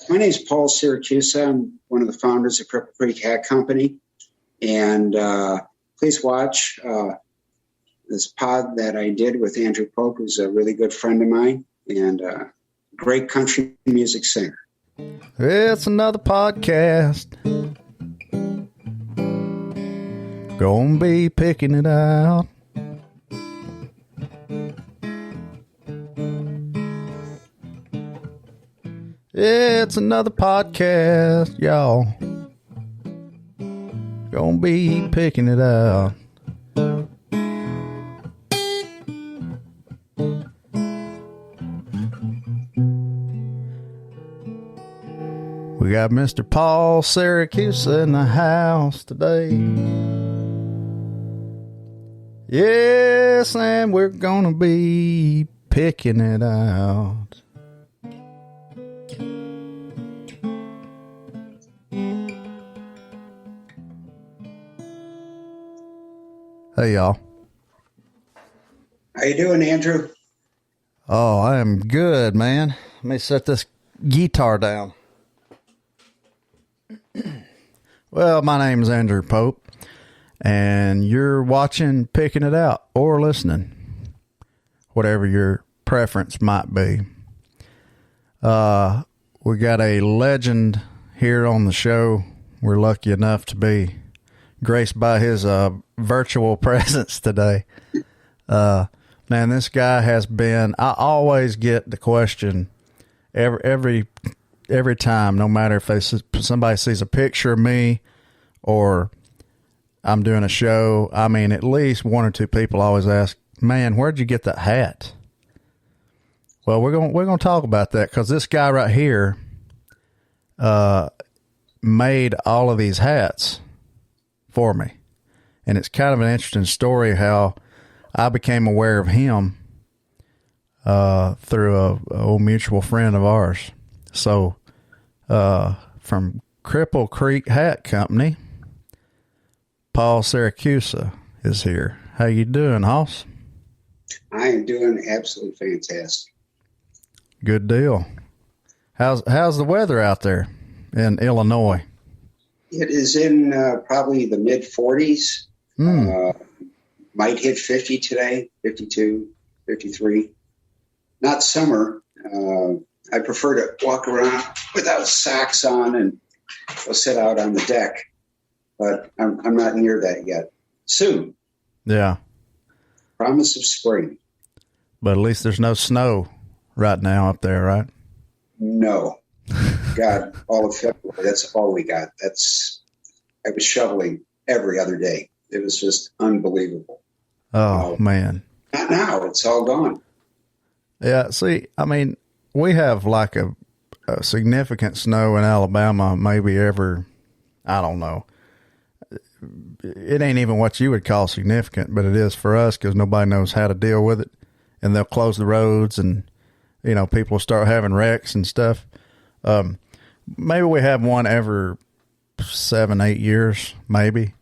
My name is Paul Siracusa. I'm one of the founders of Cripple Creek Hat Company. And please watch this pod that I did with Andrew Pope, who's a really good friend of mine and a great country music singer. It's another podcast. Gonna be picking it out. It's another podcast, y'all. Gonna be picking it out. We got Mr. Paul Siracusa in the house today. Yes, and we're gonna be picking it out. Hey, y'all. How you doing, Andrew? Oh, I am good, man. Let me set this guitar down. Well, my name is Andrew Pope, and you're watching Picking It Out or listening, whatever your preference might be. We got a legend here on the show. We're lucky enough to be graced by his virtual presence today. Man, this guy has been, I always get the question every time, no matter if somebody sees a picture of me or I'm doing a show. I mean, at least one or two people always ask, man, where'd you get that hat? Well, we're going to talk about that, because this guy right here made all of these hats for me. And it's kind of an interesting story how I became aware of him through a old mutual friend of ours. So from Cripple Creek Hat Company, Paul Siracusa is here. How you doing, Hoss? I am doing absolutely fantastic. Good deal. How's the weather out there in Illinois? It is in probably the mid 40s. Might hit 50 today, 52, 53. Not summer. I prefer to walk around without socks on and go sit out on the deck. But I'm not near that yet. Soon. Yeah. Promise of spring. But at least there's no snow right now up there, right? No. God, all of February, that's all we got. I was shoveling every other day. It was just unbelievable. Oh, man. Not now. It's all gone. Yeah, see, I mean, we have like a significant snow in Alabama, maybe I don't know. It ain't even what you would call significant, but it is for us because nobody knows how to deal with it. And they'll close the roads and, people will start having wrecks and stuff. Maybe we have one every 7-8 years, maybe.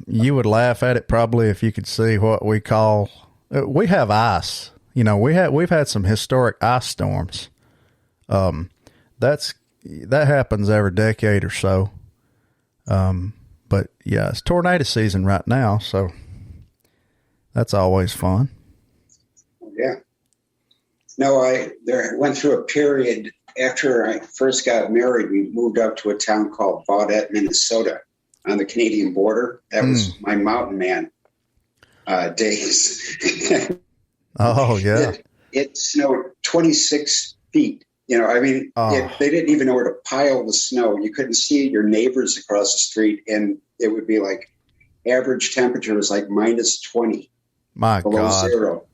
You would laugh at it probably if you could see what we call, we have ice. We've had some historic ice storms. That happens every decade or so. But yeah, it's tornado season right now, so that's always fun. Yeah. No, I went through a period after I first got married. We moved up to a town called Baudette, Minnesota, on the Canadian border. That was my mountain man days. Oh, yeah. It snowed 26 feet. They didn't even know where to pile the snow. You couldn't see your neighbors across the street, and it would be like average temperature was like minus 20. My below God. Zero.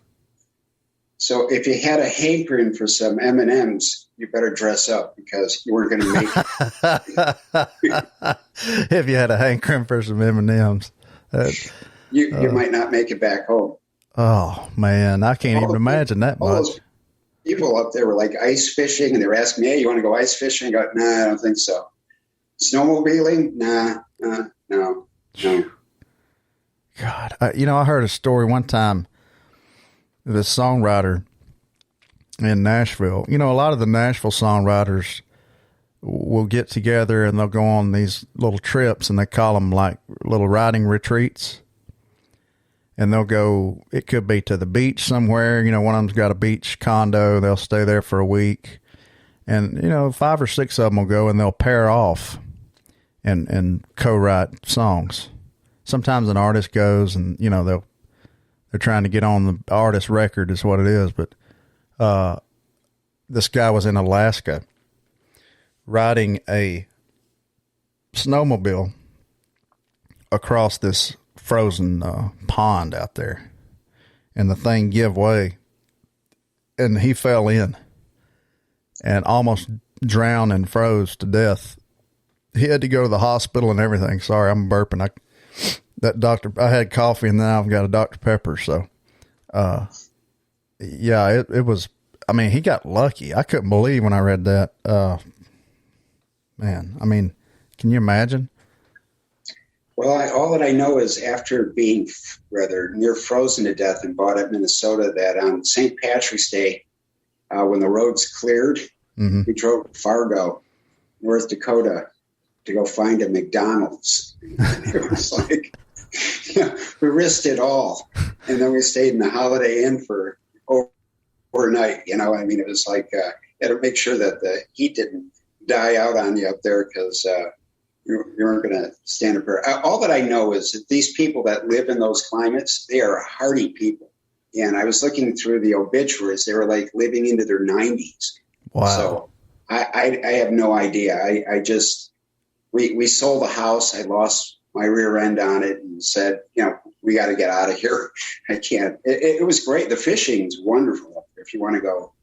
So if you had a hankering for some M&Ms, you better dress up because you weren't going to make it. If you had a hankering for some M&Ms. You might not make it back home. Oh, man. I can't even imagine that much. People up there were like ice fishing, and they were asking me, hey, you want to go ice fishing? I go, nah, I don't think so. Snowmobiling? Nah, no. God, I heard a story one time. This songwriter in Nashville, a lot of the Nashville songwriters will get together and they'll go on these little trips, and they call them like little riding retreats. And they'll go, it could be to the beach somewhere. You know, one of them's got a beach condo. They'll stay there for a week. And, you know, 5 or 6 of them will go and they'll pair off and co-write songs. Sometimes an artist goes and, you know, they're trying to get on the artist record is what it is. But this guy was in Alaska riding a snowmobile across this frozen pond out there, and the thing give way and he fell in and almost drowned and froze to death. He had to go to the hospital and everything. Sorry, I'm burping. I had coffee and now I've got a Dr. Pepper. So, yeah, it was, I mean, he got lucky. I couldn't believe when I read that. Man, I mean, can you imagine? Well, all that I know is after being rather near frozen to death in Baudette, Minnesota, that on St. Patrick's Day, when the roads cleared, we drove to Fargo, North Dakota, to go find a McDonald's. It was like, you know, we risked it all. And then we stayed in the Holiday Inn for overnight. You know, I mean, it was like, you had to make sure that the heat didn't die out on you up there because you weren't going to stand up there. All that I know is that these people that live in those climates, they are hardy people. And I was looking through the obituaries. They were like living into their 90s. Wow. So I have no idea. I just, we sold the house. I lost my rear end on it and said, you know, we got to get out of here. I can't. It was great. The fishing's wonderful up there. If you want to go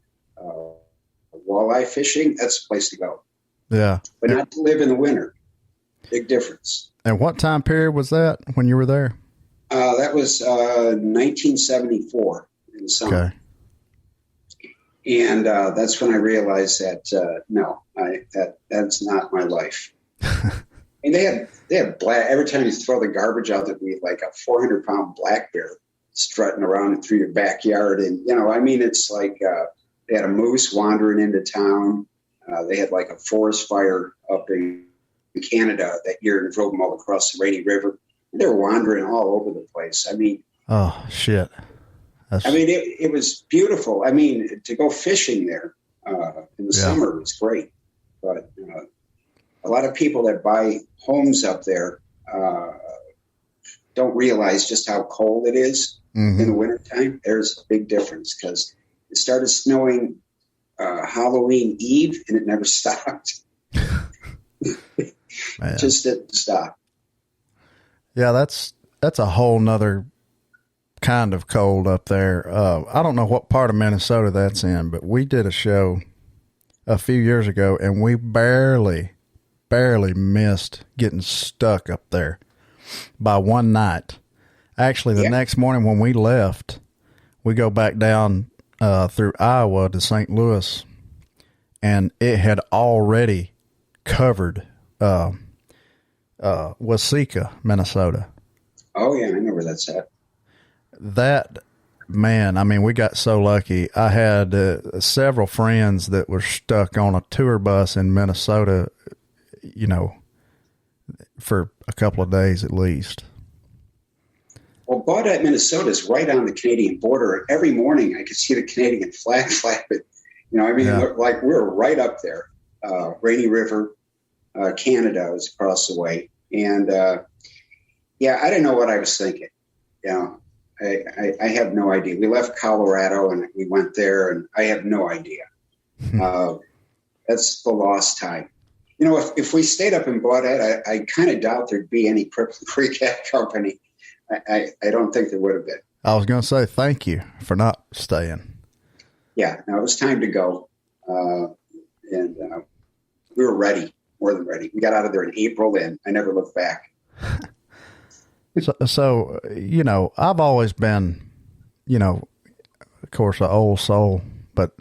walleye fishing, that's the place to go. Yeah. But not to live in the winter. Big difference. And what time period was that when you were there? That was 1974 in the summer. Okay. And that's when I realized that no, that's not my life. And they had black. Every time you throw the garbage out, there'd be like a 400-pound black bear strutting around through your backyard. And you know, I mean, it's like they had a moose wandering into town. They had like a forest fire up in Canada that year and drove them all across the Rainy River. They were wandering all over the place. I mean, oh shit! It was beautiful. I mean, to go fishing there in the summer was great, but a lot of people that buy homes up there don't realize just how cold it is in the wintertime. There's a big difference because it started snowing Halloween Eve and it never stopped. Just didn't stop. Yeah, that's a whole nother kind of cold up there. I don't know what part of Minnesota that's in, but we did a show a few years ago and we barely missed getting stuck up there by one night. Actually, the next morning when we left, we go back down through Iowa to St. Louis, and it had already covered Waseca, Minnesota. Oh, yeah, I know where that's at. That, man, I mean, we got so lucky. I had several friends that were stuck on a tour bus in Minnesota, you know, for a couple of days at least. Well, Baudette, Minnesota is right on the Canadian border. Every morning I could see the Canadian flag flapping. You know, I mean, like we were right up there. Rainy River, Canada was across the way. And, I didn't know what I was thinking. You know, I have no idea. We left Colorado and we went there and I have no idea. That's the lost time. You know, if we stayed up in Baudette, I kind of doubt there'd be any Cripple Creek Hat Company. I don't think there would have been. I was going to say thank you for not staying. Yeah, no, it was time to go. And we were ready, more than ready. We got out of there in April and I never looked back. So, you know, I've always been, you know, of course, an old soul, but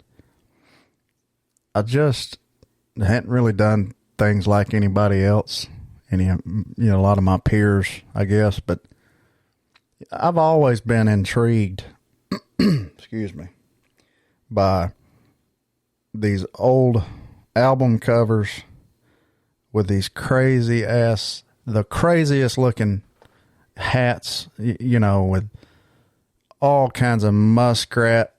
I just hadn't really done things like anybody else. A lot of my peers, I guess, but I've always been intrigued, excuse me, by these old album covers with these the craziest looking hats, with all kinds of muskrat.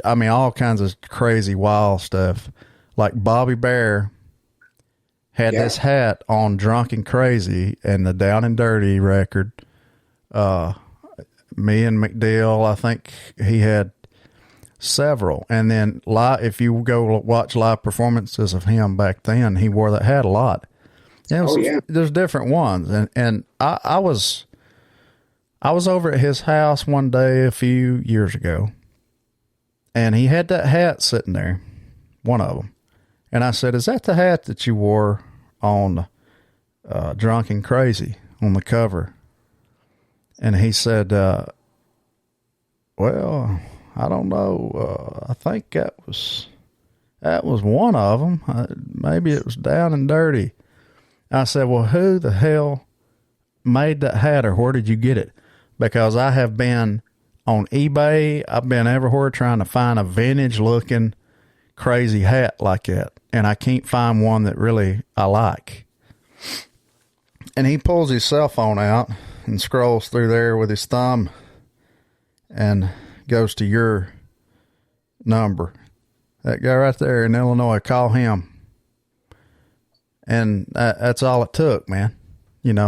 All kinds of crazy wild stuff. Like Bobby Bear had this hat on Drunk and Crazy and the Down and Dirty record. Me and McDill, I think he had several. And then if you go watch live performances of him back then, he wore that hat a lot. There's different ones. And I was over at his house one day a few years ago, and he had that hat sitting there, one of them. And I said, "Is that the hat that you wore on Drunk and Crazy on the cover?" And he said, "Well, I don't know. I think that was one of them. Maybe it was Down and Dirty." I said, "Well, who the hell made that hat, or where did you get it?" Because I have been on eBay. I've been everywhere trying to find a vintage looking crazy hat like that. And I can't find one that really I like. And he pulls his cell phone out and scrolls through there with his thumb and goes to your number. That guy right there in Illinois, call him. And that's all it took, man. And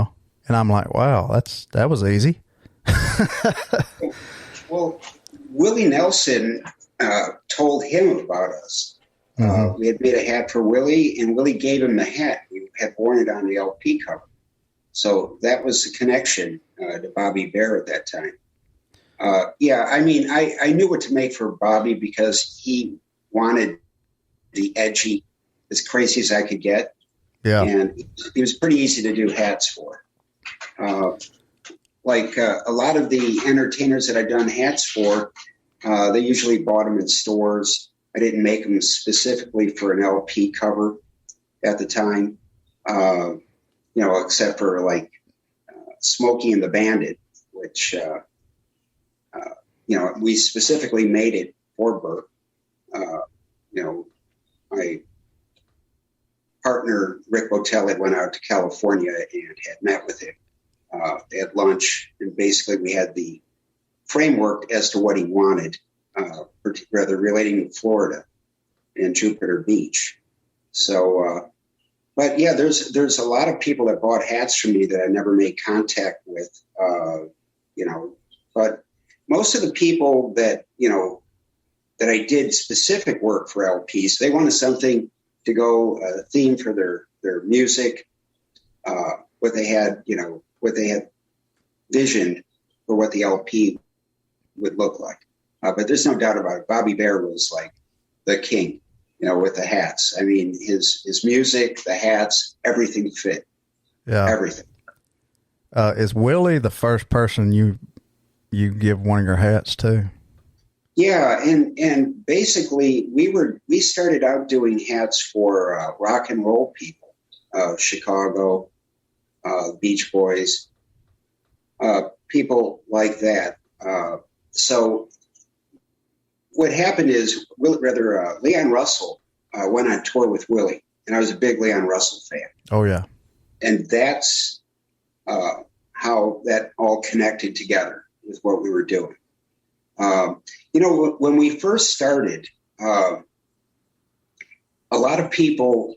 I'm like, wow, that was easy. Well, Willie Nelson told him about us. We had made a hat for Willie, and Willie gave him the hat. We had worn it on the LP cover. So that was the connection to Bobby Bear at that time. I knew what to make for Bobby because he wanted the edgy, as crazy as I could get. Yeah. And he was pretty easy to do hats for. A lot of the entertainers that I've done hats for, they usually bought them in stores. I didn't make them specifically for an LP cover at the time, except for Smokey and the Bandit, which, we specifically made it for Burt. My partner, Rick Botel, had went out to California and had met with him. They had lunch, and basically we had the framework as to what he wanted, rather relating to Florida and Jupiter Beach. So, there's a lot of people that bought hats from me that I never made contact with, but most of the people that I did specific work for LPs, they wanted something to go a theme for their music, what they had visioned for what the LP would look like. But there's no doubt about it. Bobby Bear was like the king, with the hats. I mean, his music, the hats, everything fit. Yeah. Everything. Is Willie the first person you give one of your hats to? Yeah. And basically we started out doing hats for rock and roll people, Chicago, Beach Boys, people like that. So what happened is, Leon Russell went on tour with Willie, and I was a big Leon Russell fan. Oh, yeah. And that's how that all connected together with what we were doing. When we first started, a lot of people,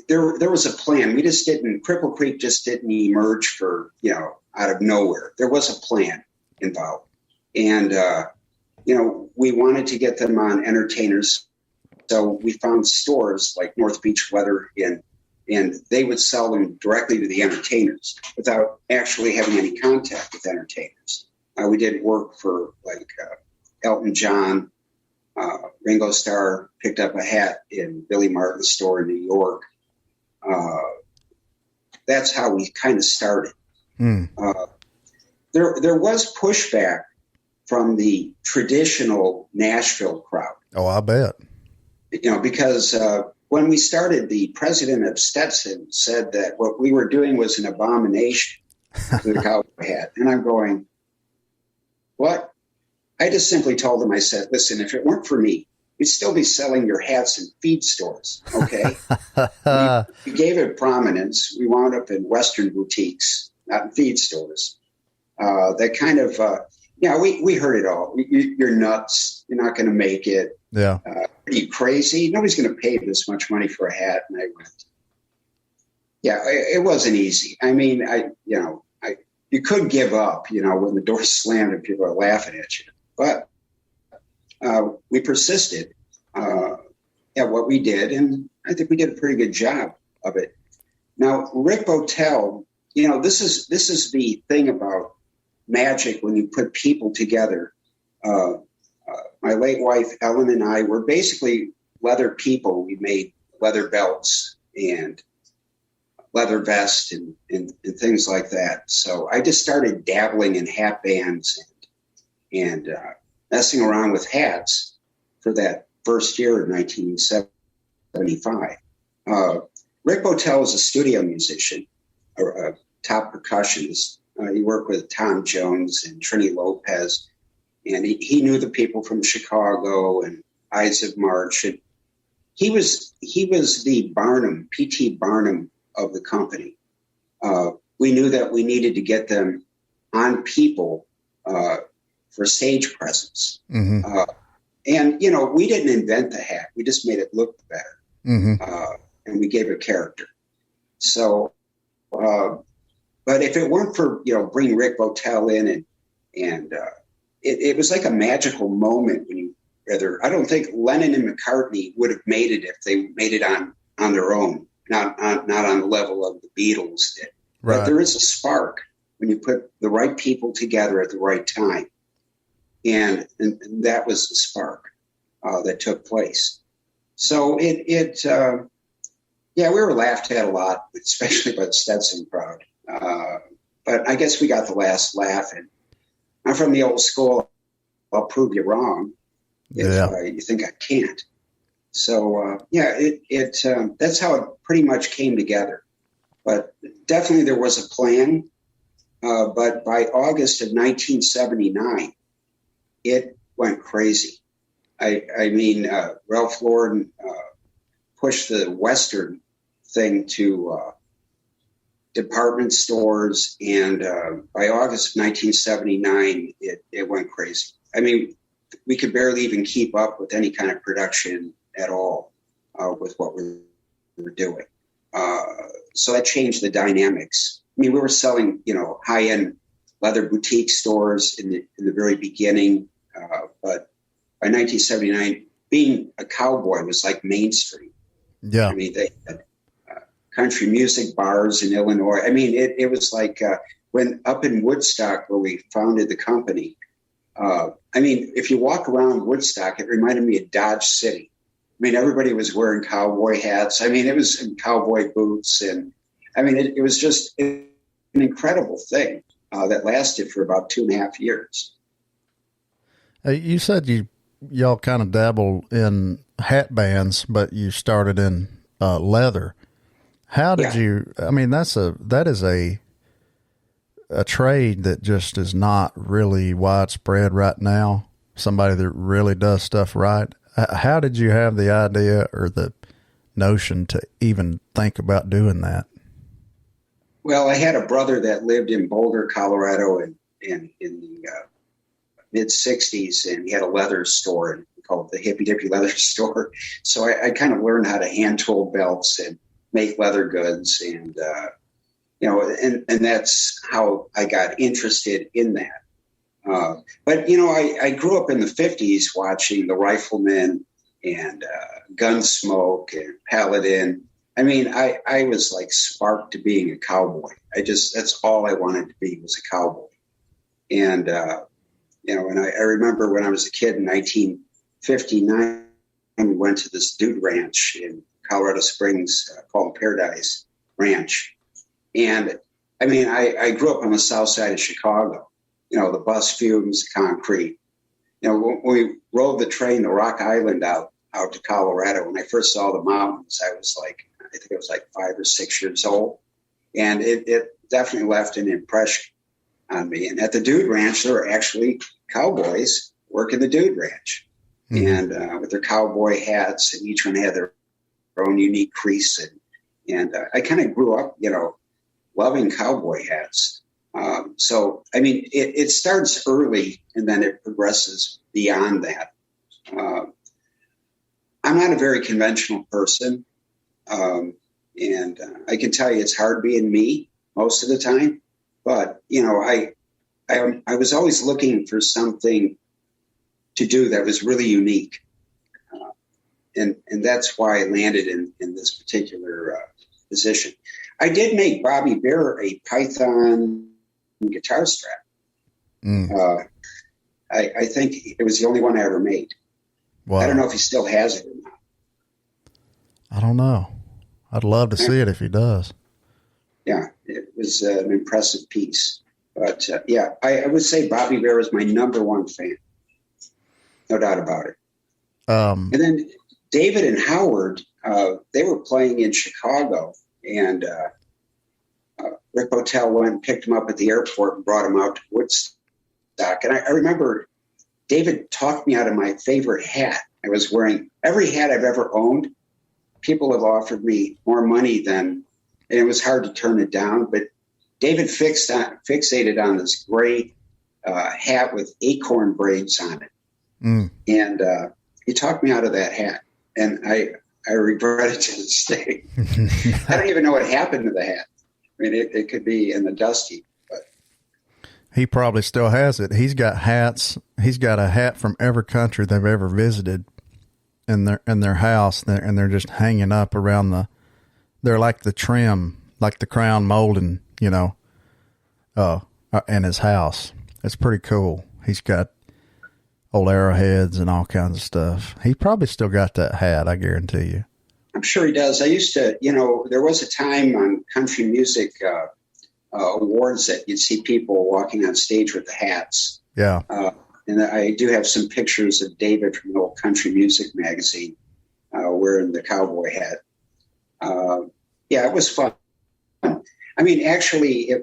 there was a plan. Cripple Creek just didn't emerge out of nowhere. There was a plan involved. And, we wanted to get them on entertainers. So we found stores like North Beach Leather and they would sell them directly to the entertainers without actually having any contact with entertainers. We did work for Elton John, Ringo Starr picked up a hat in Billy Martin's store in New York. That's how we kind of started. There was pushback from the traditional Nashville crowd. Oh, I bet. Because when we started, the president of Stetson said that what we were doing was an abomination to the cowboy hat. And I'm going, what? I just simply told him, I said, listen, if it weren't for me, we'd still be selling your hats in feed stores. Okay. we gave it prominence. We wound up in Western boutiques, not in feed stores. That kind of, we heard it all. You're nuts. You're not going to make it. Yeah. Are you crazy? Nobody's going to pay this much money for a hat. And I went, yeah, it wasn't easy. I mean, you could give up, when the door slammed and people are laughing at you. But we persisted at what we did, and I think we did a pretty good job of it. Now, Rick Botel, this is the thing about magic when you put people together. My late wife, Ellen, and I were basically leather people. We made leather belts and leather vests and things like that. So I just started dabbling in hat bands and messing around with hats for that first year of 1975. Rick Botel is a studio musician, a top percussionist. He worked with Tom Jones and Trini Lopez, and he knew the people from Chicago and Ides of March. And he was the Barnum, P.T. Barnum of the company. We knew that we needed to get them on people for stage presence. Mm-hmm. And we didn't invent the hat. We just made it look better. Mm-hmm. And we gave it character. So, but if it weren't for, bringing Rick Botel in and it was like a magical moment when I don't think Lennon and McCartney would have made it if they made it on their own, not on the level of the Beatles did. Right. But there is a spark when you put the right people together at the right time. And that was the spark that took place. So we were laughed at a lot, especially by the Stetson crowd. But I guess we got the last laugh. And I'm from the old school. I'll prove you wrong if you think I can't. So that's how it pretty much came together. But definitely there was a plan. But by August of 1979, it went crazy. I mean, Ralph Lauren pushed the Western thing to department stores, and by August of 1979, it went crazy. I mean, we could barely even keep up with any kind of production at all with what we were doing. So that changed the dynamics. I mean, we were selling, high-end leather boutique stores in the very beginning, but by 1979, being a cowboy was like mainstream. Yeah, I mean, they had country music bars in Illinois. I mean, it was like when up in Woodstock, where we founded the company. I mean, if you walk around Woodstock, it reminded me of Dodge City. I mean, everybody was wearing cowboy hats. I mean, it was in cowboy boots, and I mean, it was just an incredible thing that lasted for about 2.5 years. You said y'all kind of dabble in hat bands, but you started in leather. How did you? I mean, that is a trade that just is not really widespread right now. Somebody that really does stuff right. How did you have the idea or the notion to even think about doing that? Well, I had a brother that lived in Boulder, Colorado, in the mid-'60s, and he had a leather store called the Hippy Dippy Leather Store. So I kind of learned how to hand tool belts and make leather goods, and and that's how I got interested in that. But I grew up in the 50s watching the Riflemen and Gunsmoke and Paladin. I mean, I was like sparked to being a cowboy. That's all I wanted to be, was a cowboy. And and I remember when I was a kid in 1959, we went to this dude ranch in Colorado Springs called Paradise Ranch. And I mean, I grew up on the south side of Chicago, the bus fumes, concrete. When we rode the train to Rock Island out to Colorado, when I first saw the mountains, I think I was like 5 or 6 years old. And it definitely left an impression on me. And at the dude ranch, there were actually cowboys working the dude ranch. and with their cowboy hats, and each one had their own unique crease. And I kind of grew up, loving cowboy hats. So, I mean, it starts early and then it progresses beyond that. I'm not a very conventional person. And I can tell you it's hard being me most of the time. But, I was always looking for something to do that was really unique. And that's why I landed in this particular position. I did make Bobby Bear a Python guitar strap. I think it was the only one I ever made. Wow. I don't know if he still has it or not. I don't know. I'd love to see it if he does. Yeah, it was an impressive piece. But I would say Bobby Bear is my number one fan. No doubt about it. And then David and Howard, they were playing in Chicago, and Rick Botel went and picked him up at the airport and brought him out to Woodstock. And I remember David talked me out of my favorite hat. I was wearing every hat I've ever owned. People have offered me more money and it was hard to turn it down. But David fixated on this great hat with acorn braids on it. And he talked me out of that hat. And I regret it to this day. I don't even know what happened to the hat. I mean, it could be in the dust heap. But he probably still has it. He's got hats. He's got a hat from every country they've ever visited in their house, and they're just hanging up around they're like the trim, like the crown molding, in his house. It's pretty cool. He's got old arrowheads and all kinds of stuff. He probably still got that hat, I guarantee you. I'm sure he does. I used to, there was a time on country music awards that you'd see people walking on stage with the hats. Yeah. And I do have some pictures of David from the old country music magazine wearing the cowboy hat. It was fun. I mean, actually,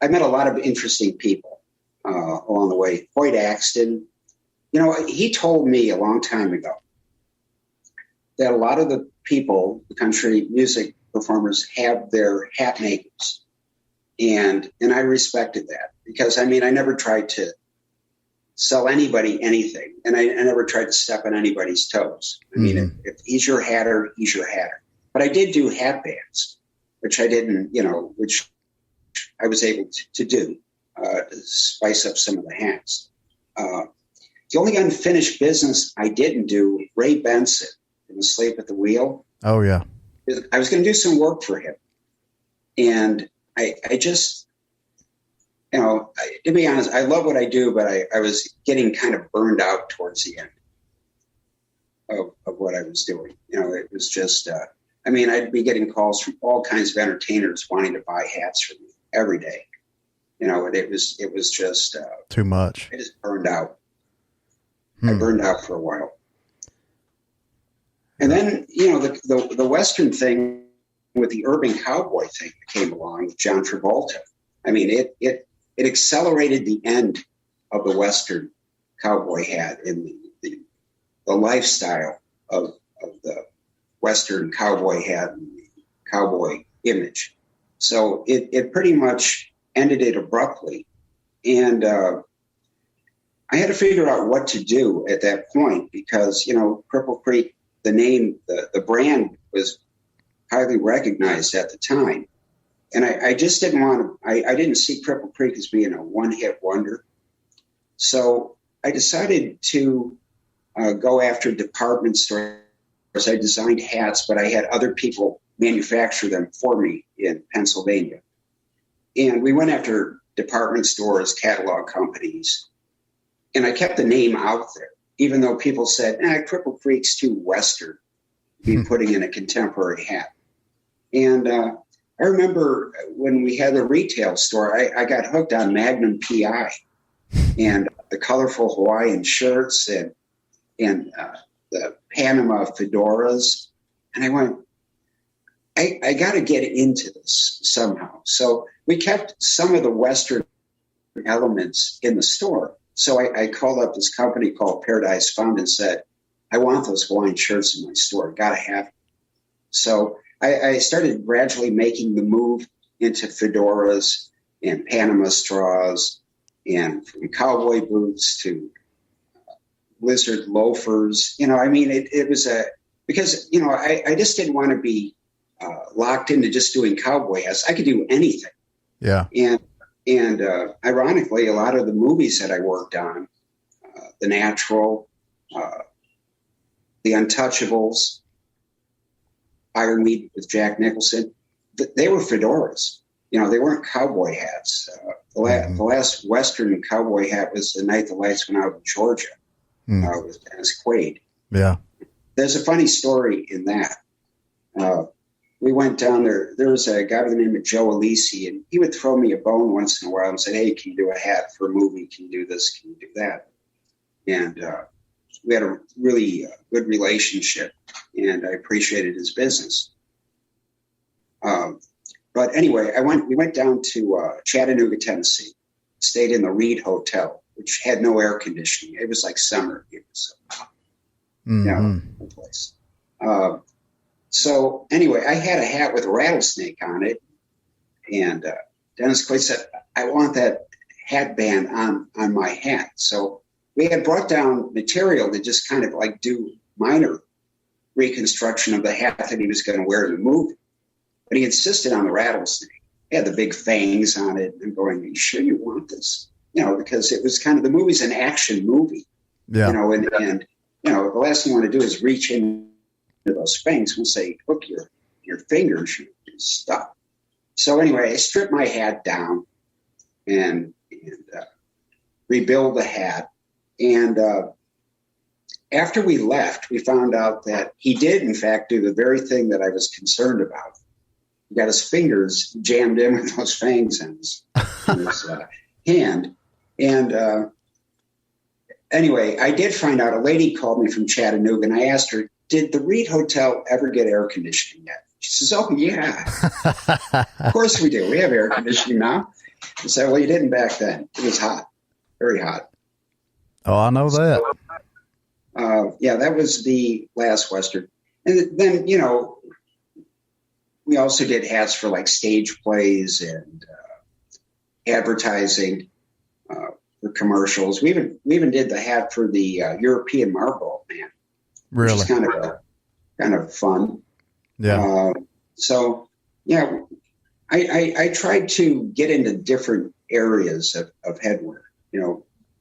I met a lot of interesting people along the way. Hoyt Axton, he told me a long time ago that a lot of the people, the country music performers, have their hat makers. And I respected that because, I never tried to sell anybody anything. And I never tried to step on anybody's toes. If he's your hatter, he's your hatter. But I did do hat bands, which I didn't, which I was able to do to spice up some of the hats. The only unfinished business I didn't do, Ray Benson in Asleep at the Wheel. Oh, yeah. I was going to do some work for him. And I just, to be honest, I love what I do, but I was getting kind of burned out towards the end of what I was doing. It was just, I'd be getting calls from all kinds of entertainers wanting to buy hats from me every day. And it was just too much. I just burned out. I burned out for a while. And then, the Western thing with the urban cowboy thing that came along with John Travolta. It accelerated the end of the Western cowboy hat in the lifestyle of the Western cowboy hat and the cowboy image. So it pretty much ended it abruptly. And I had to figure out what to do at that point because, Cripple Creek, the name, the brand was highly recognized at the time. And I just didn't want to, I didn't see Cripple Creek as being a one-hit wonder. So I decided to go after department stores. I designed hats, but I had other people manufacture them for me in Pennsylvania. And we went after department stores, catalog companies, and I kept the name out there, even though people said, Cripple Creek's too Western to be putting in a contemporary hat. And I remember when we had the retail store, I got hooked on Magnum PI and the colorful Hawaiian shirts and the Panama fedoras. And I went, I got to get into this somehow. So we kept some of the Western elements in the store, So I called up this company called Paradise Fund and said, I want those Hawaiian shirts in my store. Got to have them. So I started gradually making the move into fedoras and Panama straws and from cowboy boots to lizard loafers. It was because I just didn't want to be locked into just doing cowboy hats. I could do anything. Yeah. And ironically, a lot of the movies that I worked on, The Natural, The Untouchables, Ironweed with Jack Nicholson, they were fedoras. They weren't cowboy hats. The last Western cowboy hat was The Night the Lights Went Out in Georgia with Dennis Quaid. Yeah. There's a funny story in that. We went down there. There was a guy by the name of Joe Alisi, and he would throw me a bone once in a while and say, hey, can you do a hat for a movie? Can you do this? Can you do that? And we had a really good relationship, and I appreciated his business. But anyway, we went down to Chattanooga, Tennessee, stayed in the Reed Hotel, which had no air conditioning. It was like summer. It was no place. So anyway, I had a hat with a rattlesnake on it, and Dennis Quaid said, I want that hat band on my hat. So we had brought down material to just kind of like do minor reconstruction of the hat that he was going to wear in the movie. But he insisted on the rattlesnake. He had the big fangs on it. I'm going, are you sure you want this? Because it was kind of, the movie's an action movie. Yeah. And the last thing you want to do is reach into those fangs and say, hook your fingers, you stop. So anyway, I stripped my hat down and rebuild the hat. And after we left, we found out that he did, in fact, do the very thing that I was concerned about. He got his fingers jammed in with those fangs in his hand. And anyway, I did find out, a lady called me from Chattanooga, and I asked her, did the Reed Hotel ever get air conditioning yet? She says, oh, yeah. Of course we do. We have air conditioning now. I said, well, you didn't back then. It was hot, very hot. Oh, I know that. Yeah, that was the last Western. And then, we also did hats for like stage plays and advertising for commercials. We even did the hat for the European Marlboro Man. Really? Which is kind of fun. Yeah. So, yeah, I tried to get into different areas of headwear,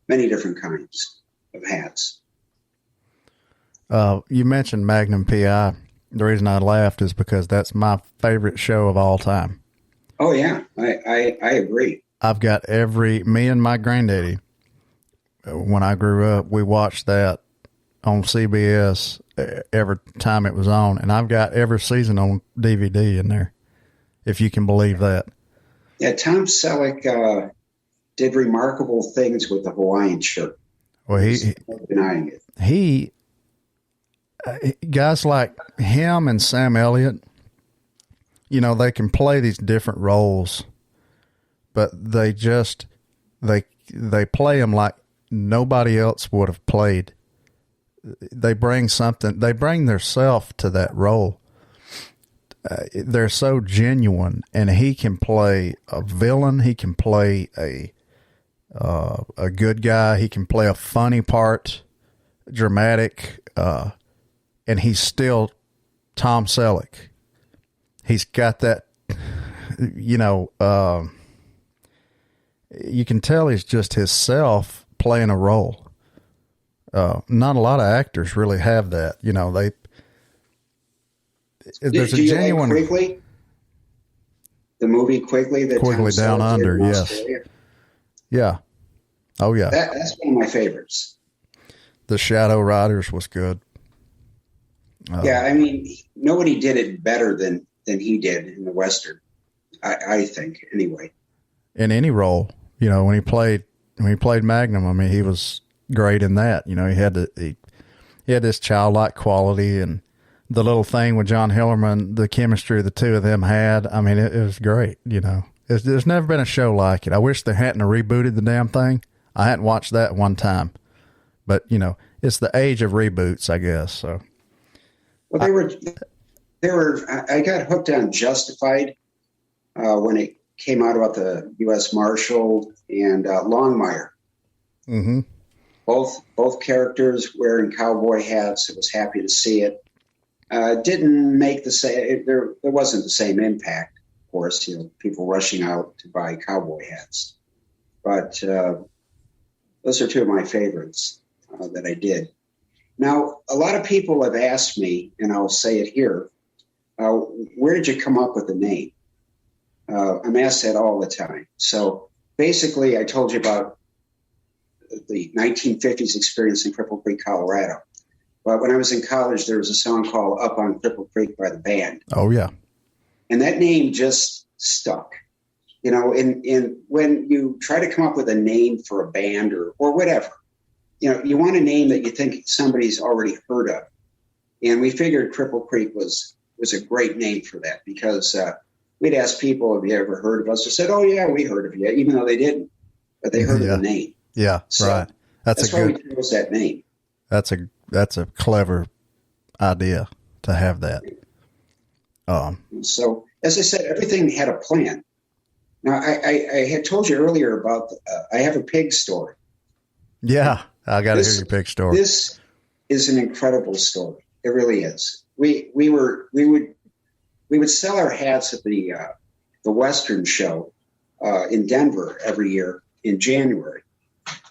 many different kinds of hats. You mentioned Magnum PI. The reason I laughed is because that's my favorite show of all time. Oh, yeah, I agree. I've got me and my granddaddy, when I grew up, we watched that on CBS every time it was on, and I've got every season on DVD in there, if you can believe that. Yeah, Tom Selleck did remarkable things with the Hawaiian shirt. Well, he denying it. Guys like him and Sam Elliott, they can play these different roles, but they play them like nobody else would have played. They bring their self to that role. They're so genuine, and he can play a villain. He can play a good guy. He can play a funny part, dramatic, and he's still Tom Selleck. He's got that, you can tell he's just himself playing a role. Not a lot of actors really have that. There's a genuine. Like Quigley? The movie Quigley? Quigley Down Under, yes. Australia? Yeah. Oh, yeah. That's one of my favorites. The Shadow Riders was good. Yeah, nobody did it better than he did in the Western, I think, anyway. In any role, when he played Magnum, he was great in that. He had this childlike quality, and the little thing with John Hillerman, the chemistry the two of them had. It was great. There's never been a show like it. I wish they hadn't rebooted the damn thing. I hadn't watched that one time, but you know, it's the age of reboots, I guess. So, well, they were. I got hooked on Justified when it came out about the U.S. Marshal and Longmire. Mm-hmm. Both characters wearing cowboy hats. I was happy to see it. Didn't make the same. There wasn't the same impact, of course. You know, people rushing out to buy cowboy hats. But those are two of my favorites that I did. Now, a lot of people have asked me, and I'll say it here, where did you come up with the name? I'm asked that all the time. So basically, I told you about the 1950s experience in Cripple Creek, Colorado. But when I was in college, there was a song called Up on Cripple Creek by the band. Oh, yeah. And that name just stuck. You know, and when you try to come up with a name for a band or whatever, you know, you want a name that you think somebody's already heard of. And we figured Cripple Creek was a great name for that because we'd ask people, have you ever heard of us? They said, oh, yeah, we heard of you, even though they didn't. But they heard of the name. Yeah, so right. That's why we chose that name. That's a clever idea to have that. So, as I said, everything had a plan. Now, I had told you earlier about I have a pig story. Yeah, I got to hear your pig story. This is an incredible story. It really is. We would sell our hats at the Western Show in Denver every year in January.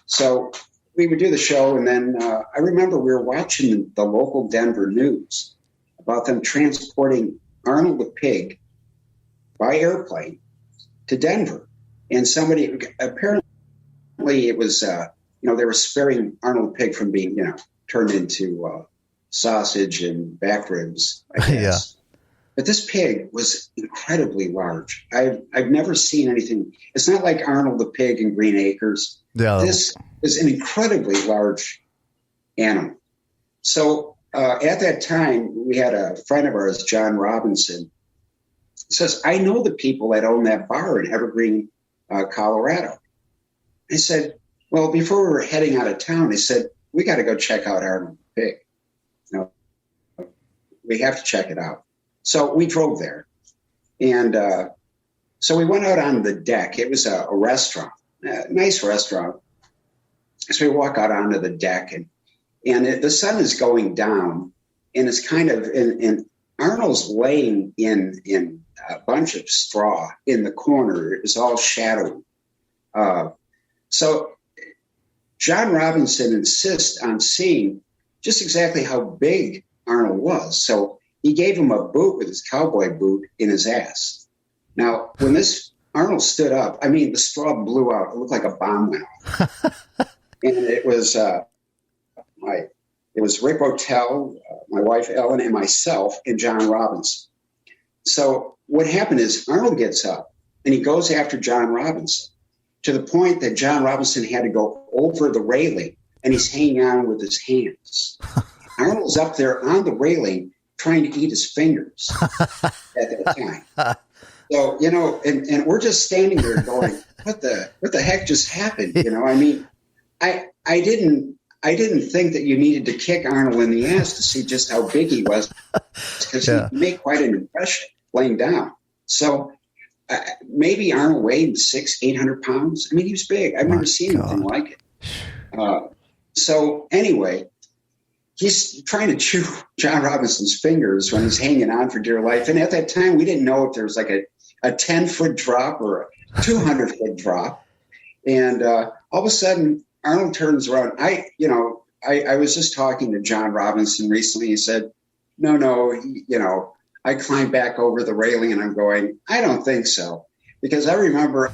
So we would do the show, and then I remember we were watching the local Denver news about them transporting Arnold the pig by airplane to Denver. And somebody, apparently it was, they were sparing Arnold the pig from being, turned into sausage and back ribs, I guess. Yeah. But this pig was incredibly large. I've never seen anything. It's not like Arnold the pig in Green Acres. Yeah. This is an incredibly large animal. So at that time, we had a friend of ours, John Robinson, says, I know the people that own that bar in Evergreen, Colorado. I said, well, before we were heading out of town, they said, we got to go check out Arnold the pig. We have to check it out. So we drove there. And so we went out on the deck. It was a restaurant, a nice restaurant. So we walk out onto the deck, and the sun is going down, and it's kind of, and Arnold's laying in a bunch of straw in the corner. It was all shadowy. So John Robinson insists on seeing just exactly how big Arnold was. So he gave him a boot with his cowboy boot in his ass. Now, when this Arnold stood up, I mean, the straw blew out. It looked like a bomb went off. And it was Rick Bottell, my wife Ellen, and myself, and John Robinson. So what happened is Arnold gets up and he goes after John Robinson to the point that John Robinson had to go over the railing, and he's hanging on with his hands. Arnold's up there on the railing trying to eat his fingers at that time. So, and we're just standing there going, what the heck just happened? I mean, I didn't think that you needed to kick Arnold in the ass to see just how big he was, because he made quite an impression laying down. So maybe Arnold weighed 600-800 pounds. I mean, he was big. I've never seen anything like it. So anyway, he's trying to chew John Robinson's fingers when he's hanging on for dear life. And at that time, we didn't know if there was like a 10-foot drop or a 200-foot drop. And all of a sudden, Arnold turns around. I was just talking to John Robinson recently. He said, no, I climbed back over the railing, and I'm going, I don't think so. Because I remember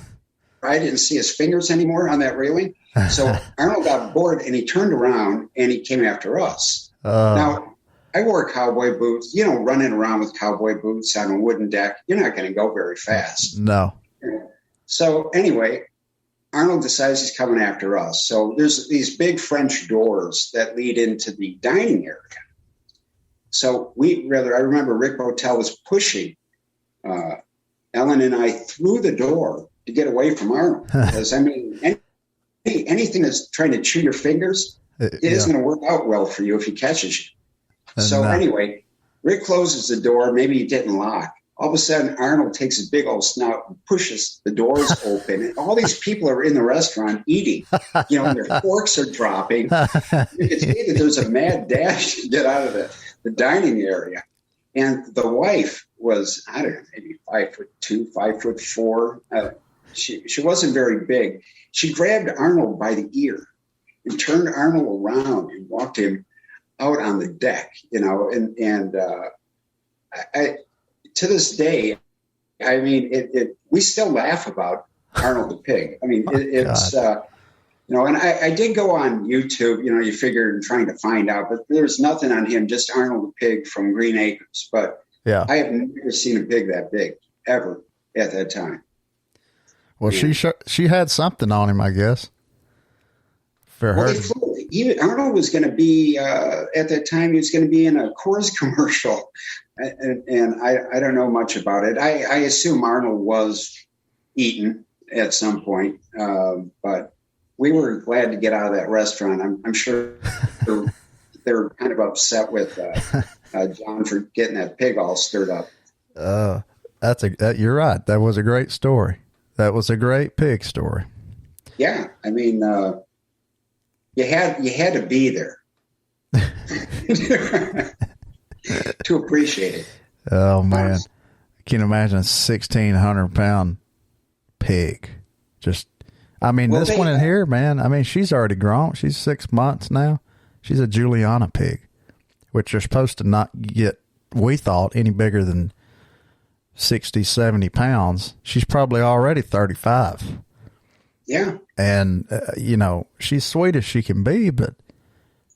I didn't see his fingers anymore on that railing. So Arnold got bored, and he turned around, and he came after us. Now, I wore cowboy boots. Running around with cowboy boots on a wooden deck, you're not going to go very fast. No. So anyway, Arnold decides he's coming after us. So there's these big French doors that lead into the dining area. So I remember Rick Bottell was pushing Ellen and I through the door to get away from Arnold. Because, I mean, anything that's trying to chew your fingers, it isn't going to work out well for you if he catches you. So anyway, Rick closes the door. Maybe he didn't lock. All of a sudden, Arnold takes his big old snout and pushes the doors open. And all these people are in the restaurant eating. And their forks are dropping. You can see that there's a mad dash to get out of the dining area. And the wife was, I don't know, maybe 5'2", 5'4". She wasn't very big. She grabbed Arnold by the ear and turned Arnold around and walked him out on the deck, and I to this day, I mean, we still laugh about Arnold the pig. I mean, it's and I did go on YouTube, you figure and trying to find out, but there's nothing on him, just Arnold the pig from Green Acres. But I have never seen a pig that big ever at that time. Well, she had something on him, I guess. For her. Arnold was going to be, at that time, he was going to be in a Coors commercial. And I don't know much about it. I assume Arnold was eaten at some point. But we were glad to get out of that restaurant. I'm sure they were kind of upset with John for getting that pig all stirred up. You're right. That was a great story. That was a great pig story. Yeah. I mean, you had to be there to appreciate it. Oh man. I can imagine a 1,600-pound pig. This one in here, man. I mean, she's already grown. She's 6 months now. She's a Juliana pig, which are supposed to not get, we thought, any bigger than 60, 70 pounds. She's probably already 35. Yeah. And, she's sweet as she can be, but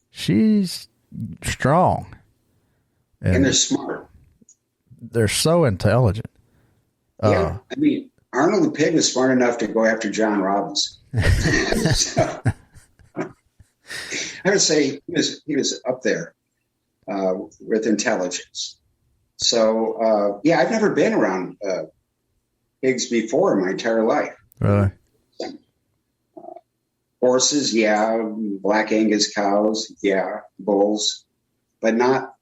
she's strong. And they're smart. They're so intelligent. Yeah. I mean, Arnold the pig was smart enough to go after John Robbins. So, I would say he was up there with intelligence. So, I've never been around pigs before in my entire life. Really? Horses, black Angus cows, bulls, but not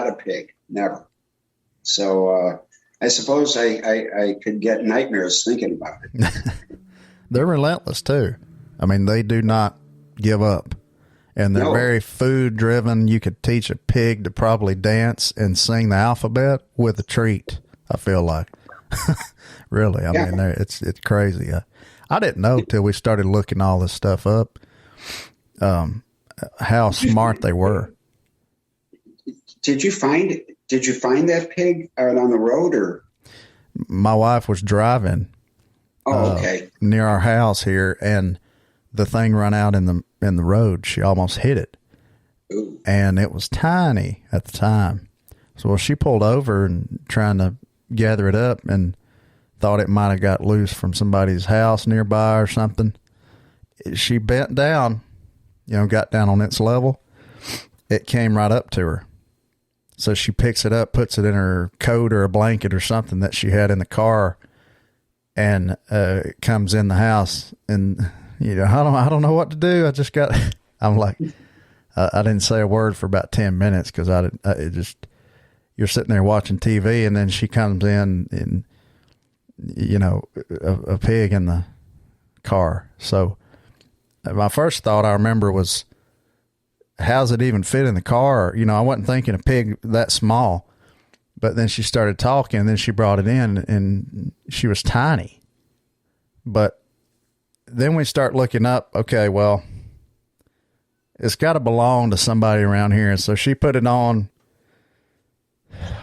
a pig, never. So I suppose I could get nightmares thinking about it. They're relentless too. I mean, they do not give up, and they're very food driven. You could teach a pig to probably dance and sing the alphabet with a treat, I feel like. Really. I mean, it's crazy. I didn't know till we started looking all this stuff up, how smart they were. Did you find that pig out on the road, or? My wife was driving near our house here, and the thing ran out in the road. She almost hit it. Ooh. And it was tiny at the time. So she pulled over and trying to gather it up and thought it might have got loose from somebody's house nearby or something. She bent down, got down on its level. It came right up to her. So she picks it up, puts it in her coat or a blanket or something that she had in the car, and comes in the house. And I don't know what to do. I'm like, I didn't say a word for about 10 minutes because you're sitting there watching TV, and then she comes in and a pig in the car. So my first thought I remember was, how's it even fit in the car? I wasn't thinking a pig that small, but then she started talking, and then she brought it in, and she was tiny. But then we start looking up, okay, well, it's got to belong to somebody around here. And so she put it on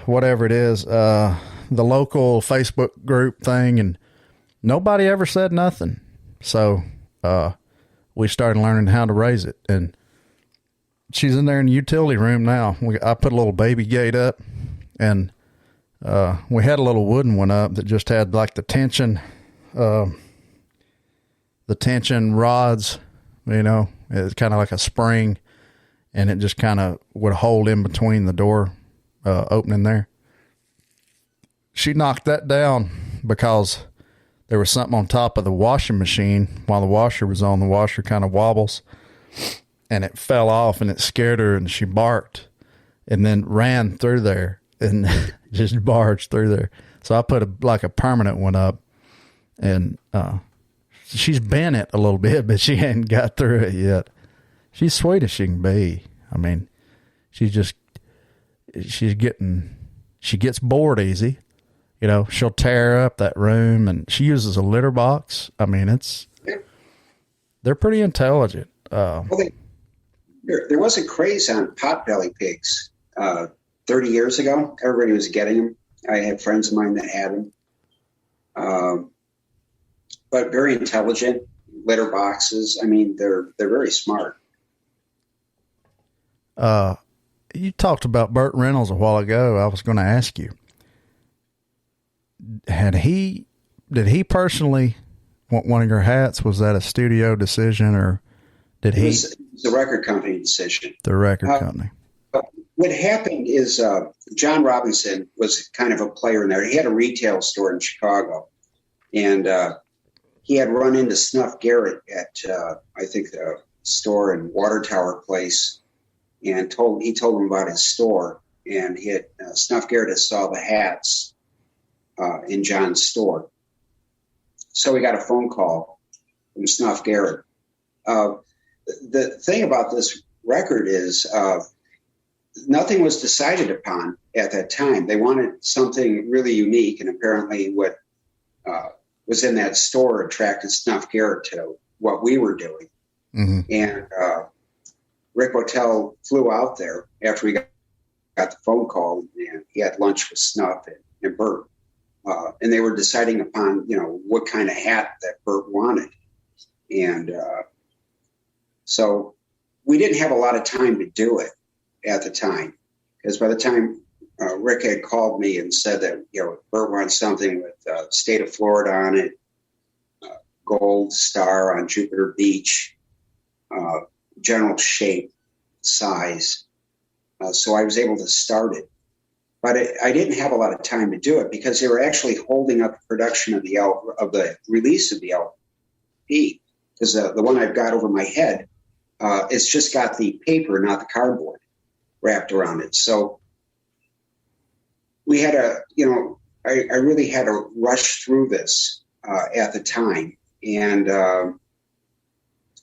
whatever it is, the local Facebook group thing, and nobody ever said nothing. So we started learning how to raise it, and she's in there in the utility room now. I put a little baby gate up, and we had a little wooden one up that just had like the tension rods, it's kind of like a spring, and it just kind of would hold in between the door opening there. She knocked that down because there was something on top of the washing machine while the washer was on. The washer kind of wobbles, and it fell off, and it scared her, and she barked and then ran through there and just barged through there. So I put a permanent one up, and she's bent it a little bit, but she hadn't got through it yet. She's sweet as she can be. I mean, she gets bored easy. You know, she'll tear up that room, and she uses a litter box. I mean, they're pretty intelligent. Well, there was a craze on potbelly pigs 30 years ago. Everybody was getting them. I had friends of mine that had them. But very intelligent, litter boxes. I mean, they're very smart. You talked about Burt Reynolds a while ago. I was going to ask you, did he personally want one of your hats? Was that a studio decision, or did he? It was a record company decision. The record company. What happened is John Robinson was kind of a player in there. He had a retail store in Chicago, and he had run into Snuff Garrett at I think the store in Water Tower Place, and he told him about his store, and Snuff Garrett had saw the hats in John's store. So we got a phone call from Snuff Garrett. The thing about this record is nothing was decided upon at that time. They wanted something really unique, and apparently what was in that store attracted Snuff Garrett to what we were doing. Mm-hmm. And Rick Bottell flew out there after we got the phone call, and he had lunch with Snuff and Burt. And they were deciding upon, what kind of hat that Burt wanted. And so we didn't have a lot of time to do it at the time, because by the time Rick had called me and said that, Burt wants something with state of Florida on it, gold star on Jupiter Beach, general shape, size. So I was able to start it. But I didn't have a lot of time to do it because they were actually holding up the production of the release of the LP. Because the one I've got over my head, it's just got the paper, not the cardboard, wrapped around it. So we had I really had to rush through this at the time. And,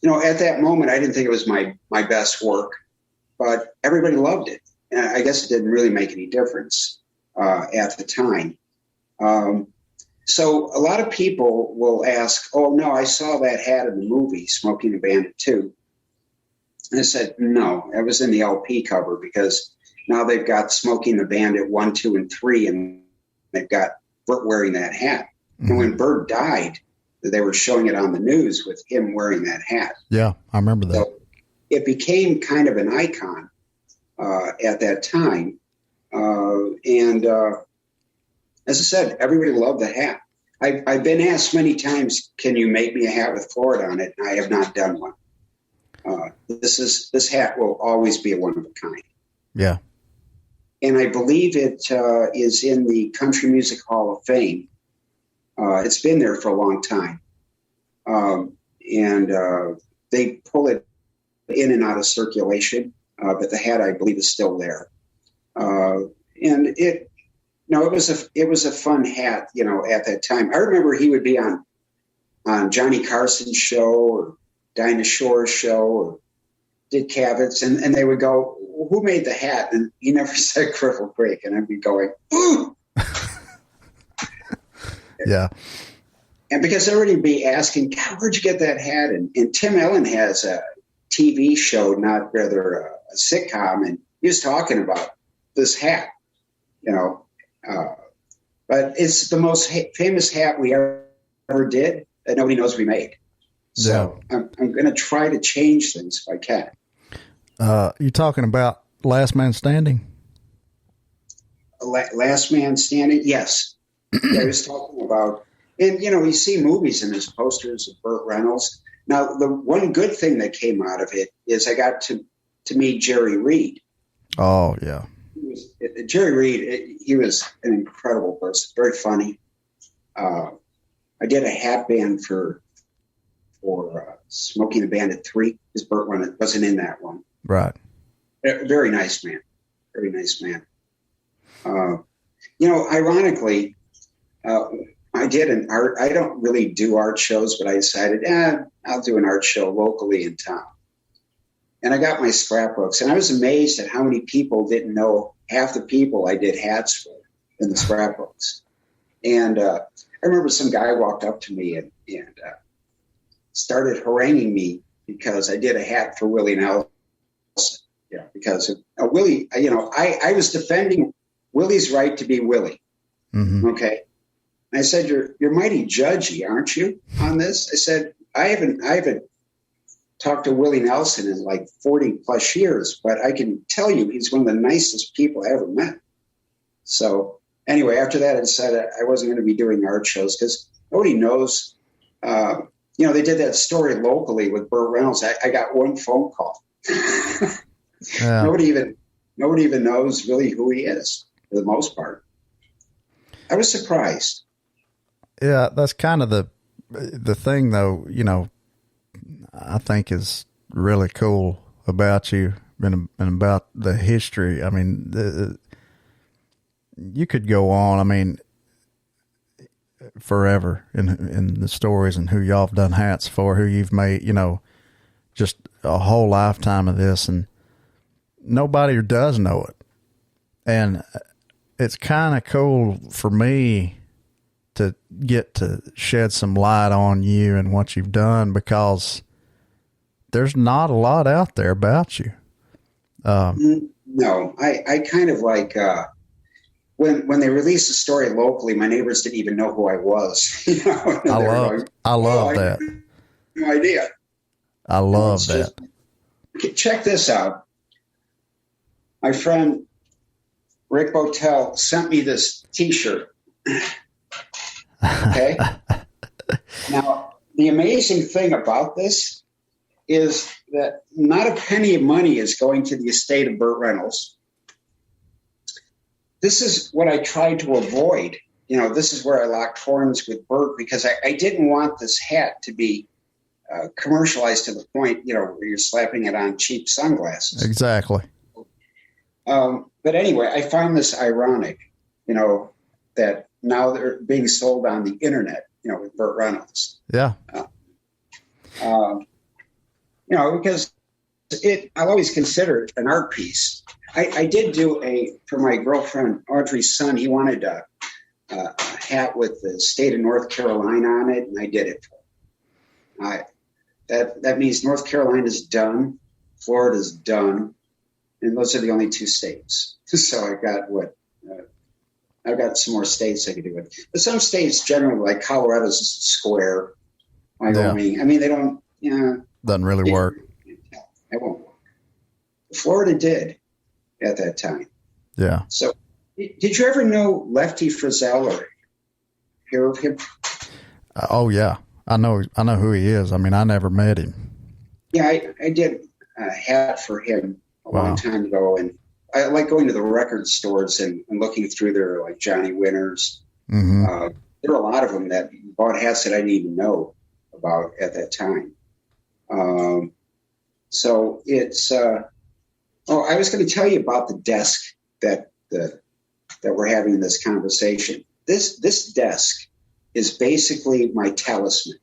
at that moment, I didn't think it was my best work, but everybody loved it. And I guess it didn't really make any difference at the time. So a lot of people will ask, oh, no, I saw that hat in the movie, Smokey and the Bandit 2. And I said, no, it was in the LP cover, because now they've got Smokey and the Bandit 1, 2, and 3, and they've got Burt wearing that hat. Mm-hmm. And when Burt died, they were showing it on the news with him wearing that hat. Yeah, I remember that. So it became kind of an icon at that time. And as I said, everybody loved the hat. I've been asked many times, can you make me a hat with Florida on it? And I have not done one. This hat will always be a one of a kind. Yeah. And I believe it is in the Country Music Hall of Fame. It's been there for a long time. And they pull it in and out of circulation. But the hat, I believe, is still there. And it was a fun hat, at that time. I remember he would be on Johnny Carson's show or Dinah Shore's show or Dick Cavett, and they would go, who made the hat? And he never said Cripple Creek. And I'd be going, ooh. Yeah. And because everybody would be asking, God, where'd you get that hat? And Tim Allen has a TV show, not rather a sitcom, and he was talking about this hat, but it's the most famous hat we ever did that nobody knows we made. So yeah. I'm going to try to change things if I can. You talking about Last Man Standing? Last Man Standing? Yes. I was talking about, and you see movies and there's posters of Burt Reynolds. Now, the one good thing that came out of it is I got to meet Jerry Reed. Oh, yeah. Jerry Reed, he was an incredible person, very funny. I did a hat band for Smokey and the Bandit 3, because Burt wasn't in that one. Right. Very nice man. Very nice man. Ironically, I did an art. I don't really do art shows, but I decided, I'll do an art show locally in town. And I got my scrapbooks, and I was amazed at how many people didn't know half the people I did hats for in the scrapbooks. And I remember some guy walked up to me and started haranguing me because I did a hat for Willie Nelson. Yeah, because of Willie, I was defending Willie's right to be Willie. Mm-hmm. Okay. And I said, you're mighty judgy, aren't you, on this? I said, I haven't talked to Willie Nelson in like 40 plus years, but I can tell you he's one of the nicest people I ever met. So anyway, after that, I decided I wasn't going to be doing art shows because nobody knows. They did that story locally with Burt Reynolds. I got one phone call. Yeah. Nobody even knows really who he is for the most part. I was surprised. Yeah, that's kind of the thing, though. I think is really cool about you and about the history. I mean, you could go on. I mean, forever in the stories and who y'all have done hats for, who you've made. Just a whole lifetime of this, and nobody does know it. And it's kind of cool for me to get to shed some light on you and what you've done, because there's not a lot out there about you. No, I kind of like, when they released the story locally, my neighbors didn't even know who I was. I love that. No idea. I love that. Check this out. My friend Rick Botel sent me this T-shirt. Okay. Now, the amazing thing about this is that not a penny of money is going to the estate of Burt Reynolds. This is what I tried to avoid. This is where I locked horns with Burt, because I didn't want this hat to be commercialized to the point, where you're slapping it on cheap sunglasses. Exactly. But anyway, I find this ironic, that now they're being sold on the internet, with Burt Reynolds. Yeah. Because I'll always consider it an art piece. I did do for my girlfriend, Audrey's son, he wanted a hat with the state of North Carolina on it, and I did it for him. That means North Carolina's done, Florida's done, and those are the only two states. So I got I've got some more states I could do it. But some states generally, like Colorado's square, Wyoming. Yeah. I mean, they don't, doesn't really work. It won't work. Florida did at that time. Yeah. So did you ever know Lefty Frizzell or hear of him? Oh yeah. I know who he is. I mean, I never met him. Yeah, I did a hat for him a long time ago, and I like going to the record stores and looking through their, like, Johnny Winters. Mm-hmm. There are a lot of them that bought hats that I didn't even know about at that time. So it's I was going to tell you about the desk that we're having this conversation. This desk is basically my talisman.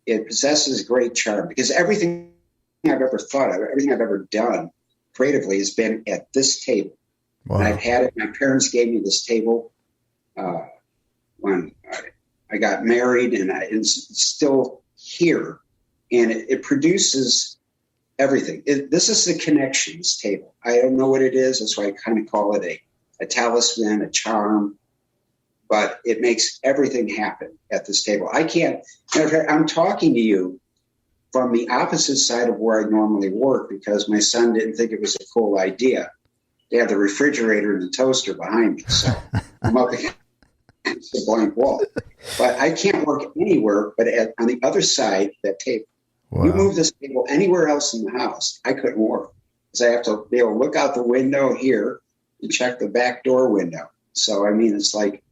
It possesses great charm because everything I've ever thought of, everything I've ever done creatively has been at this table. Wow. And I've had it. My parents gave me this table when I got married, and it's still here. And it produces everything. This is the connections table. I don't know what it is. That's why I kind of call it a talisman, a charm. But it makes everything happen at this table. I can't. Matter of fact, I'm talking to you from the opposite side of where I normally work because my son didn't think it was a cool idea to have the refrigerator and the toaster behind me. So I'm up against the blank wall. But I can't work anywhere but on the other side of that table. Wow. You move this table anywhere else in the house, I couldn't work because I have to be able to look out the window here and check the back door window. So, I mean, it's like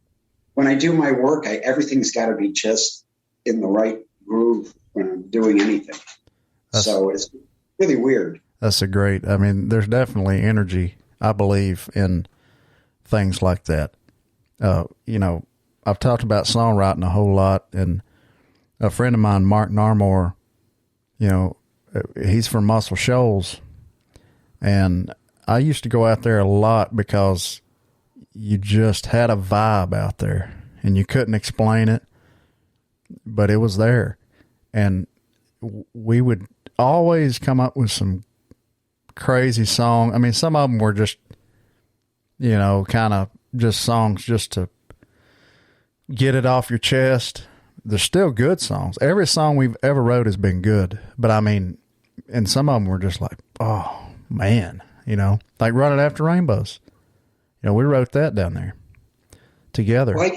when I do my work, everything's got to be just in the right groove when I'm doing anything. So it's really weird. That's I mean, there's definitely energy, I believe, in things like that. You know, I've talked about songwriting a whole lot, and a friend of mine, Mark Narmore, you know, he's from Muscle Shoals, and I used to go out there a lot because you just had a vibe out there, and you couldn't explain it, but it was there. And we would always come up with some crazy song. I mean, some of them were just, you know, kind of just songs just to get it off your chest. They're still good songs. Every song we've ever wrote has been good, but I mean, and some of them were just like, oh man, you know, like Running After Rainbows. You know, we wrote that down there together. Well,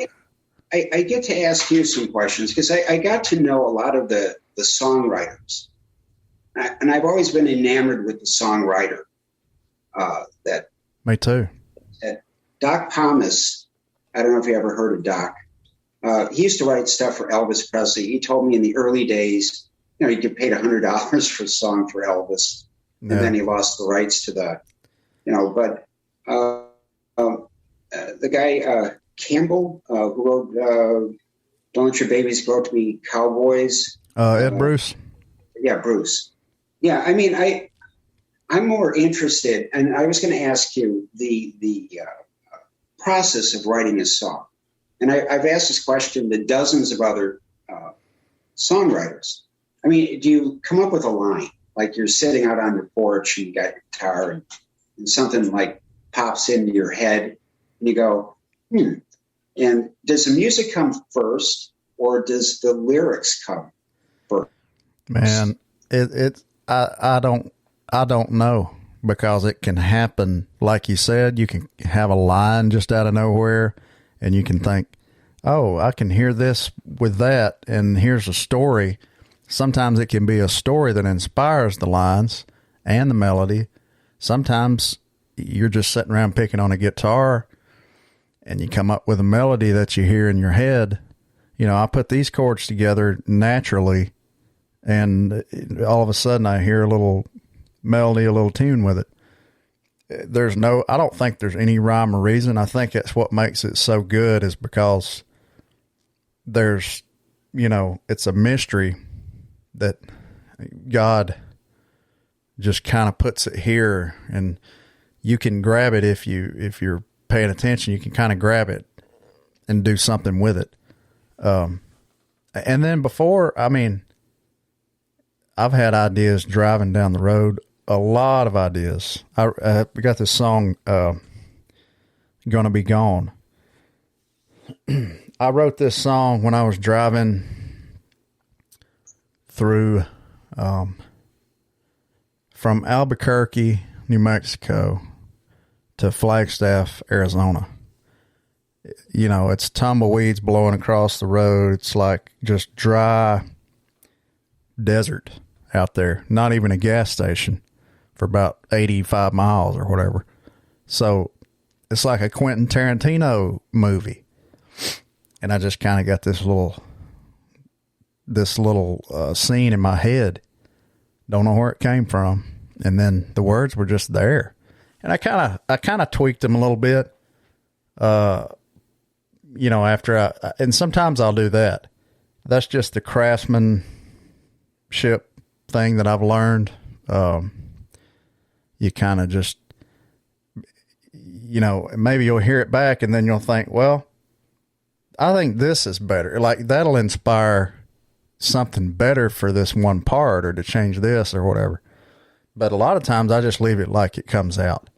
I get to ask you some questions because I got to know a lot of the songwriters. And I've always been enamored with the songwriter. Me too. Doc Thomas, I don't know if you ever heard of Doc. He used to write stuff for Elvis Presley. He told me in the early days, you know, you get paid $100 for a song for Elvis. And then he lost the rights to the, you know, but the guy, Campbell, who wrote Don't Let Your Babies Grow Up to Be Cowboys. Ed Bruce. Yeah, Bruce. Yeah, I mean, I'm more interested, and I was going to ask you the process of writing a song. And I've asked this question to dozens of other songwriters. I mean, do you come up with a line, like you're sitting out on your porch and you got your guitar and something like pops into your head and you go, and does the music come first or does the lyrics come first? Man, I don't know, because it can happen. Like you said, you can have a line just out of nowhere and you can think, oh, I can hear this with that. And here's a story. Sometimes it can be a story that inspires the lines and the melody. Sometimes you're just sitting around picking on a guitar and you come up with a melody that you hear in your head. You know, I put these chords together naturally, and all of a sudden I hear a little melody, a little tune with it. I don't think there's any rhyme or reason. I think that's what makes it so good, is because there's, you know, it's a mystery that God just kind of puts it here, and you can grab it if you're paying attention. You can kind of grab it and do something with it. And then I've had ideas driving down the road, a lot of ideas. I got this song, Gonna Be Gone. I wrote this song when I was driving through, from Albuquerque, New Mexico to Flagstaff, Arizona. You know, it's tumbleweeds blowing across the road. It's like just dry desert out there. Not even a gas station for about 85 miles or whatever. So it's like a Quentin Tarantino movie. And I just kind of got this little scene in my head. Don't know where it came from. And then the words were just there. And I kind of tweaked them a little bit. You know, and sometimes I'll do that. That's just the craftsmanship thing that I've learned. You kind of just, you know, maybe you'll hear it back and then you'll think, well, I think this is better. Like, that'll inspire something better for this one part, or to change this or whatever. But a lot of times I just leave it like it comes out.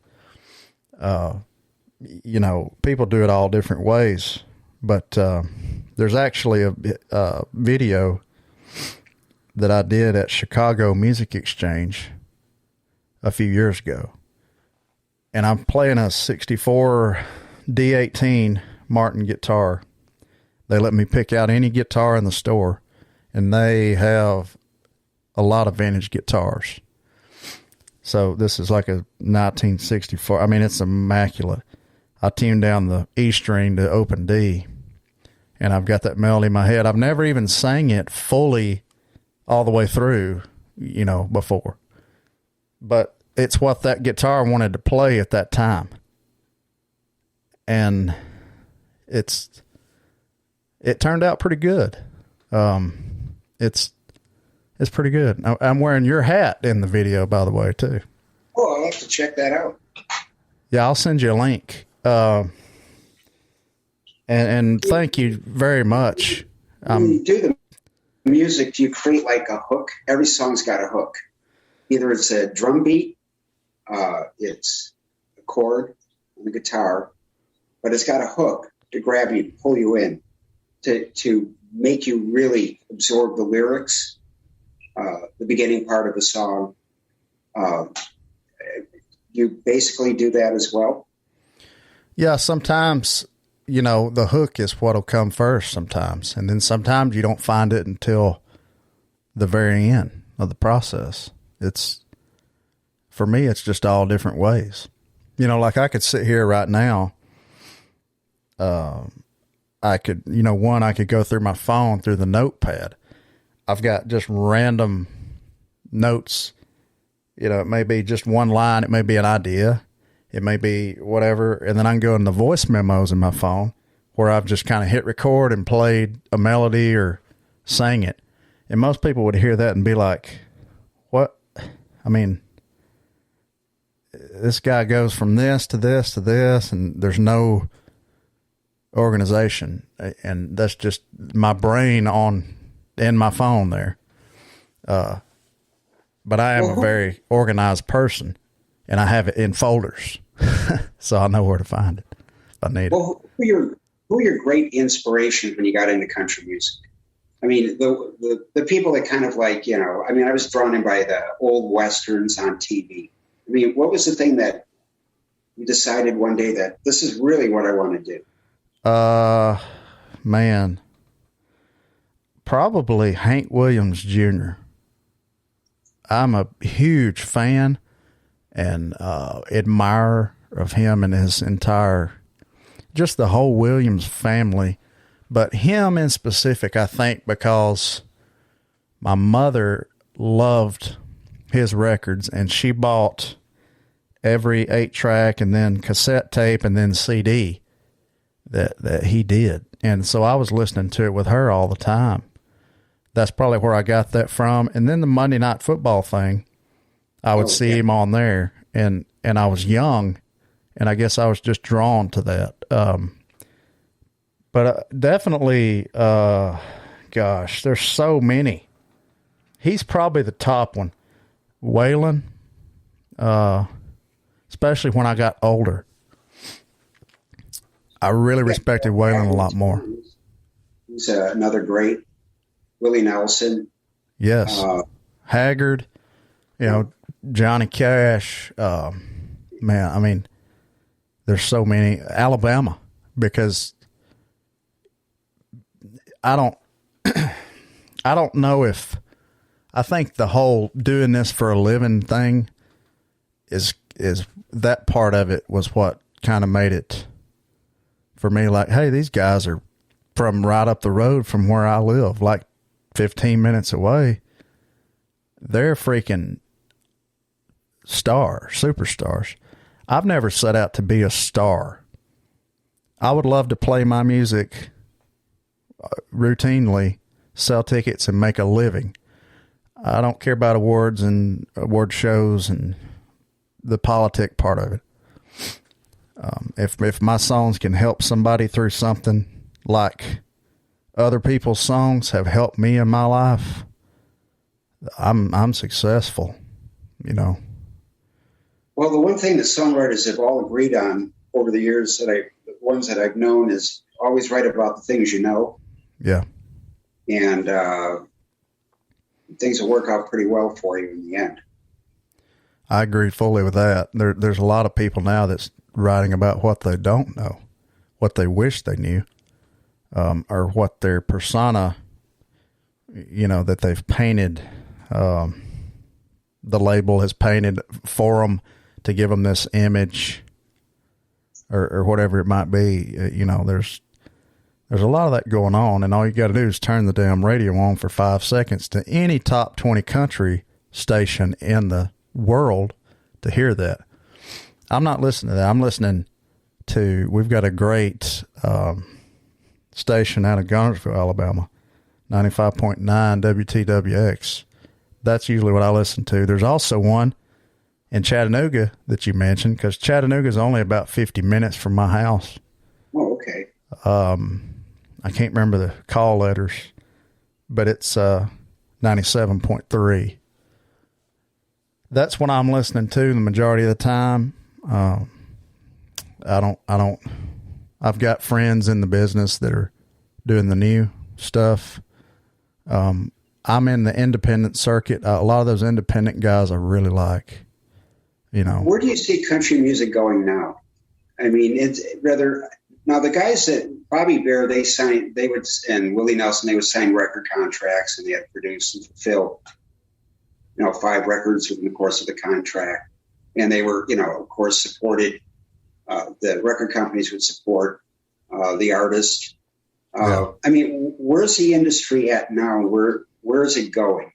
You know, people do it all different ways, but there's actually a video that I did at Chicago Music Exchange a few years ago. And I'm playing a 64 D18 Martin guitar. They let me pick out any guitar in the store, and they have a lot of vintage guitars. So this is like a 1964. I mean, it's immaculate. I tuned down the E string to open D, and I've got that melody in my head. I've never even sang it fully all the way through, before. But it's what that guitar wanted to play at that time. And it turned out pretty good. It's pretty good. I'm wearing your hat in the video, by the way, too. Oh, I'll have to check that out. Yeah, I'll send you a link. And thank you very much. When you do the music, do you create like a hook? Every song's got a hook. Either it's a drum beat, it's a chord on the guitar, but it's got a hook to grab you, to pull you in, to make you really absorb the lyrics, the beginning part of the song. You basically do that as well? Yeah, sometimes, the hook is what'll come first sometimes. And then sometimes you don't find it until the very end of the process. For me, it's just all different ways. Like I could sit here right now. I could go through my phone, through the notepad. I've got just random notes. It may be just one line. It may be an idea. It may be whatever. And then I can go in the voice memos in my phone where I've just kind of hit record and played a melody or sang it. And most people would hear that and be like, what? I mean, this guy goes from this to this to this, and there's no organization. And that's just my brain in my phone there. But I am a very organized person, and I have it in folders, so I know where to find it if I need it. Who are your great inspirations when you got into country music? I mean, the people that kind of like, I was drawn in by the old Westerns on TV. I mean, what was the thing that you decided one day that this is really what I want to do? Man, probably Hank Williams Jr. I'm a huge fan and admirer of him and his just the whole Williams family. But him in specific, I think, because my mother loved his records, and she bought every 8-track and then cassette tape and then CD that he did. And so I was listening to it with her all the time. That's probably where I got that from. And then the Monday Night Football thing, I would see him on there, and I was young, and I guess I was just drawn to that. But definitely, gosh, there's so many. He's probably the top one. Waylon, especially when I got older. I really respected Waylon a lot more. He's another great. Willie Nelson. Yes. Haggard, Johnny Cash. Man, I mean, there's so many. Alabama, because I don't know if, I think the whole doing this for a living thing is that part of it was what kind of made it for me like, hey, these guys are from right up the road from where I live, like 15 minutes away. They're freaking superstars. I've never set out to be a star. I would love to play my music routinely, sell tickets, and make a living. I don't care about awards and award shows and the politic part of it. If my songs can help somebody through something like other people's songs have helped me in my life, I'm successful, Well, the one thing that songwriters have all agreed on over the years, the ones that I've known, is always write about the things you know. Yeah. And things will work out pretty well for you in the end. I agree fully with that. There's a lot of people now that's writing about what they don't know, what they wish they knew, or what their persona, that they've painted, the label has painted for them to give them this image or whatever it might be. There's There's a lot of that going on, and all you got to do is turn the damn radio on for 5 seconds to any top 20 country station in the world to hear that. I'm not listening to that. I'm listening to, we've got a great station out of Gunnersville, Alabama, 95.9 WTWX. That's usually what I listen to. There's also one in Chattanooga that you mentioned, because Chattanooga is only about 50 minutes from my house. Oh, okay. I can't remember the call letters, but it's 97.3. That's what I'm listening to the majority of the time. I've got friends in the business that are doing the new stuff. I'm in the independent circuit. A lot of those independent guys I really like, you know. Where do you see country music going now? I mean, it's rather, now the guys that Bobby Bear, and Willie Nelson, they would sign record contracts, and they had to produce and fulfill, 5 records in the course of the contract. And they were, of course, supported. The record companies would support the artist. I mean, where's the industry at now? Where is it going?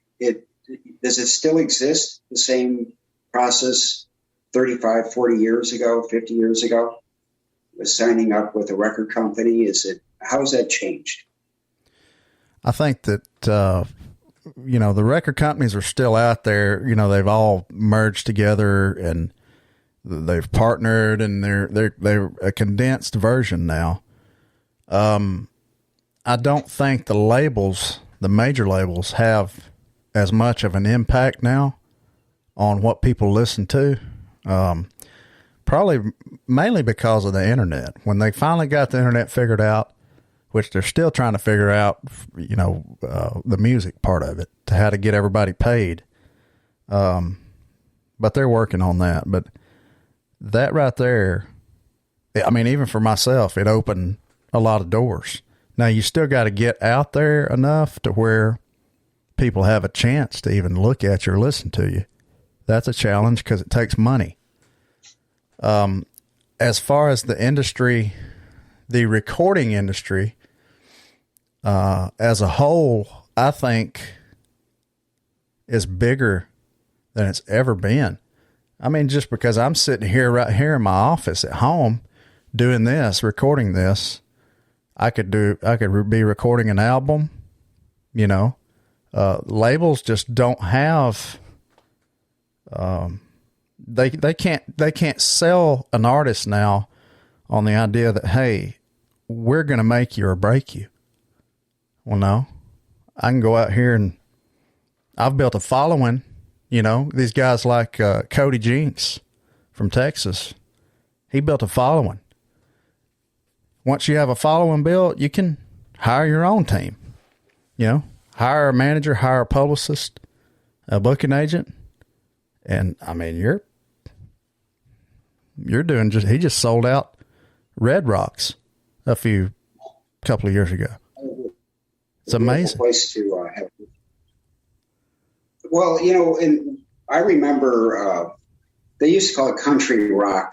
Does it still exist, the same process 35, 40 years ago, 50 years ago? Was signing up with a record company? How has that changed? I think that, the record companies are still out there. They've all merged together and they've partnered, and they're a condensed version now. I don't think the major labels have as much of an impact now on what people listen to. Probably mainly because of the internet. When they finally got the internet figured out, which they're still trying to figure out, the music part of it, to how to get everybody paid. But they're working on that. But that right there, I mean, even for myself, it opened a lot of doors. Now you still got to get out there enough to where people have a chance to even look at you or listen to you. That's a challenge because it takes money. As far as the industry, the recording industry, as a whole, I think is bigger than it's ever been. I mean, just because I'm sitting here right here in my office at home doing this, recording this, I could be recording an album, labels just don't have, they can't sell an artist now on the idea that, hey, we're going to make you or break you. Well, no, I can go out here and I've built a following, these guys like Cody Jinks from Texas. He built a following. Once you have a following built, you can hire your own team, hire a manager, hire a publicist, a booking agent. And I mean, you're doing he just sold out Red Rocks a couple of years ago. It's amazing. Place to have. Well, and I remember they used to call it country rock.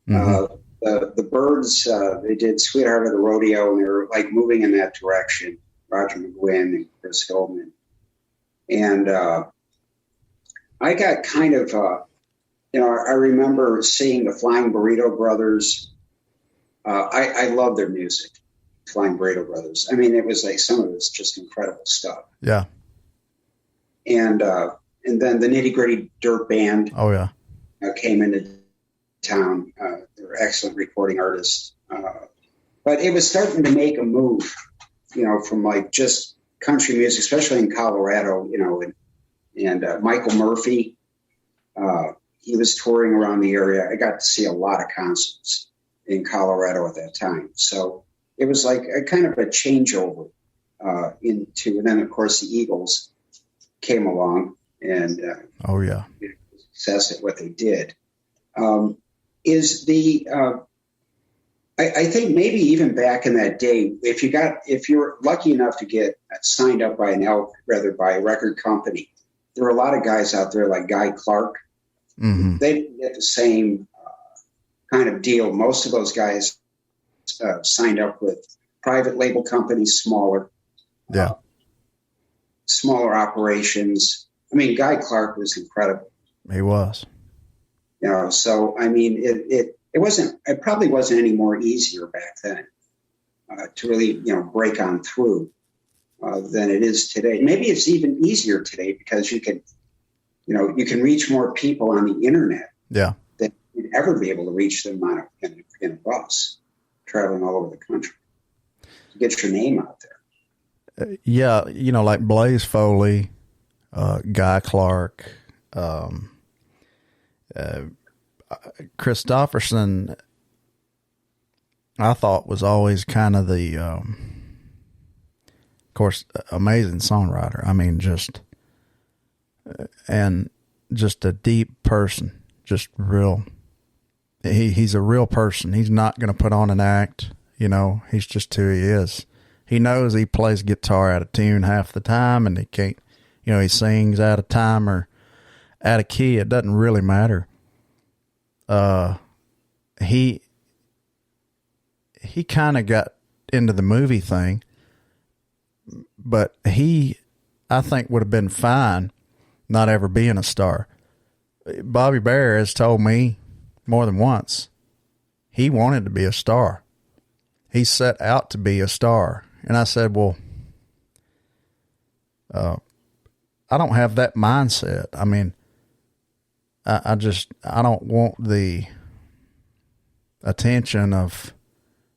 Mm-hmm. The Byrds, they did Sweetheart of the Rodeo, and they were like moving in that direction. Roger McGuinn and Chris Goldman. And I got kind of, I remember seeing the Flying Burrito Brothers. I love their music, Flying Burrito Brothers. I mean, it was like some of it's just incredible stuff. Yeah. And then the Nitty Gritty Dirt Band. Oh yeah. Came into town. They were excellent recording artists. But it was starting to make a move, from like just country music, especially in Colorado, and Michael Murphy, he was touring around the area. I got to see a lot of concerts in Colorado at that time. So it was like a kind of a changeover into, and then of course the Eagles came along and success at what they did. I think maybe even back in that day, if you're lucky enough to get signed up by by a record company, there were a lot of guys out there like Guy Clark. Mm-hmm. They didn't get the same kind of deal. Most of those guys signed up with private label companies, smaller. Yeah. Smaller operations. I mean, Guy Clark was incredible. He was. So I mean, it probably wasn't any more easier back then to really, break on through than it is today. Maybe it's even easier today because you can reach more people on the internet. Yeah. Than you'd ever be able to reach them in a bus traveling all over the country to get your name out there. Yeah. Like Blaze Foley, Guy Clark, Christopherson, I thought was always kind of the, of course, amazing songwriter. I mean, just a deep person, just real. He's a real person. He's not going to put on an act. He's just who he is. He knows he plays guitar out of tune half the time, and he can't, he sings out of time or out of key. It doesn't really matter. He kind of got into the movie thing, but I think would have been fine not ever being a star. Bobby Bear has told me more than once he wanted to be a star. He set out to be a star. And I said, well, I don't have that mindset. I mean, I don't want the attention of,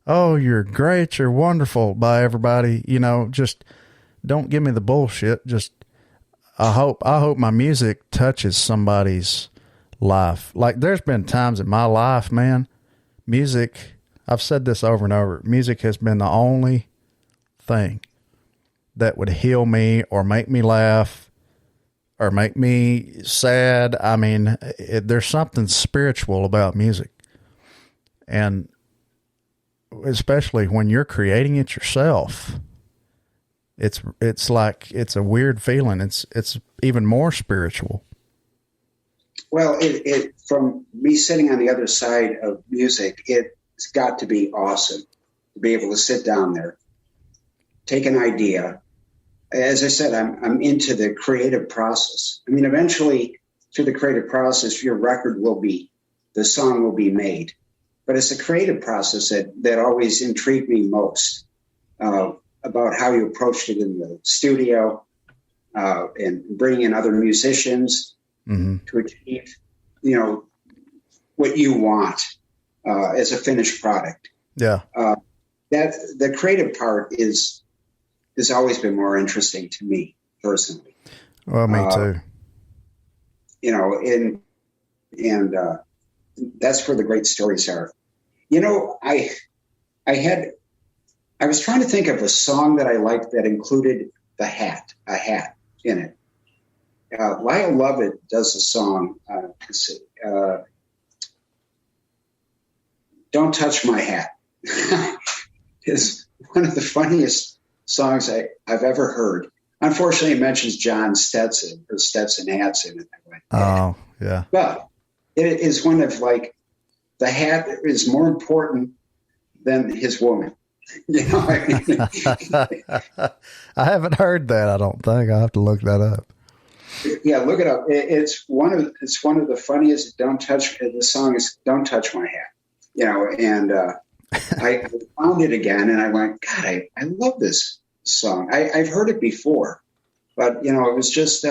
oh, you're great, you're wonderful by everybody. Just don't give me the bullshit. Just, I hope my music touches somebody's life. Like there's been times in my life, man, music, I've said this over and over, music has been the only thing that would heal me or make me laugh or make me sad. I mean, there's something spiritual about music. And especially when you're creating it yourself, it's like, it's a weird feeling. It's even more spiritual. Well, it from me sitting on the other side of music, it's got to be awesome to be able to sit down there, take an idea. As I said, I'm into the creative process. I mean, eventually through the creative process, the song will be made. But it's the creative process that always intrigued me most, about how you approached it in the studio, and bringing in other musicians to achieve, what you want as a finished product. Yeah. That the creative part has always been more interesting to me personally. Well, me too. And that's where the great stories are. I was trying to think of a song that I liked that included a hat in it. Lyle Lovett does a song, Don't Touch My Hat. Is one of the funniest songs I've ever heard. Unfortunately, it mentions John Stetson or Stetson hats in it. Oh, yeah. But it is one of the hat is more important than his woman. I haven't heard that. I don't think. I'll have to look that up. Yeah, look it up. It's one of the funniest. The song is "Don't Touch My Hat." And I found it again, and I went, God, I love this song. I've heard it before, but it was just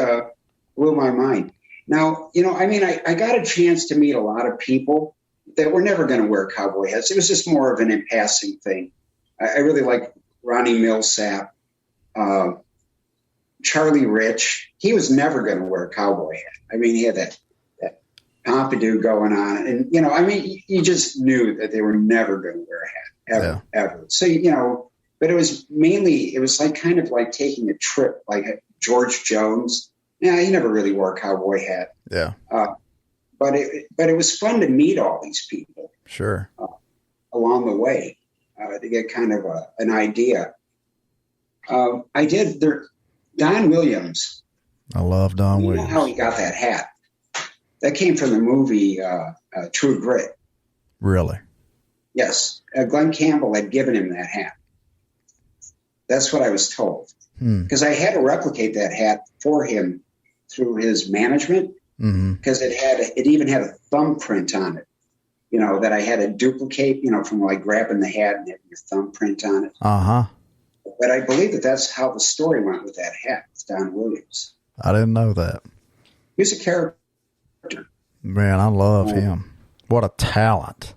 blew my mind. Now, I got a chance to meet a lot of people that were never going to wear cowboy hats. It was just more of an in passing thing. I really like Ronnie Millsap, Charlie Rich. He was never going to wear a cowboy hat. I mean, he had that pompadour going on. And, you just knew that they were never going to wear a hat, ever. So, but it was kind of like taking a trip, like George Jones. Yeah, he never really wore a cowboy hat. Yeah. But it was fun to meet all these people. Sure. Along the way, to get kind of an idea. I did Don Williams. I love Don Williams. You know how he got that hat? That came from the movie True Grit. Really? Yes. Glenn Campbell had given him that hat. That's what I was told. Because I had to replicate that hat for him through his management, because it even had a thumbprint on it, that I had to duplicate, from like grabbing the hat and having your thumbprint on it. But I believe that's how the story went with that hat, with Don Williams. I didn't know that. He's a character. Man, I love him. What a talent.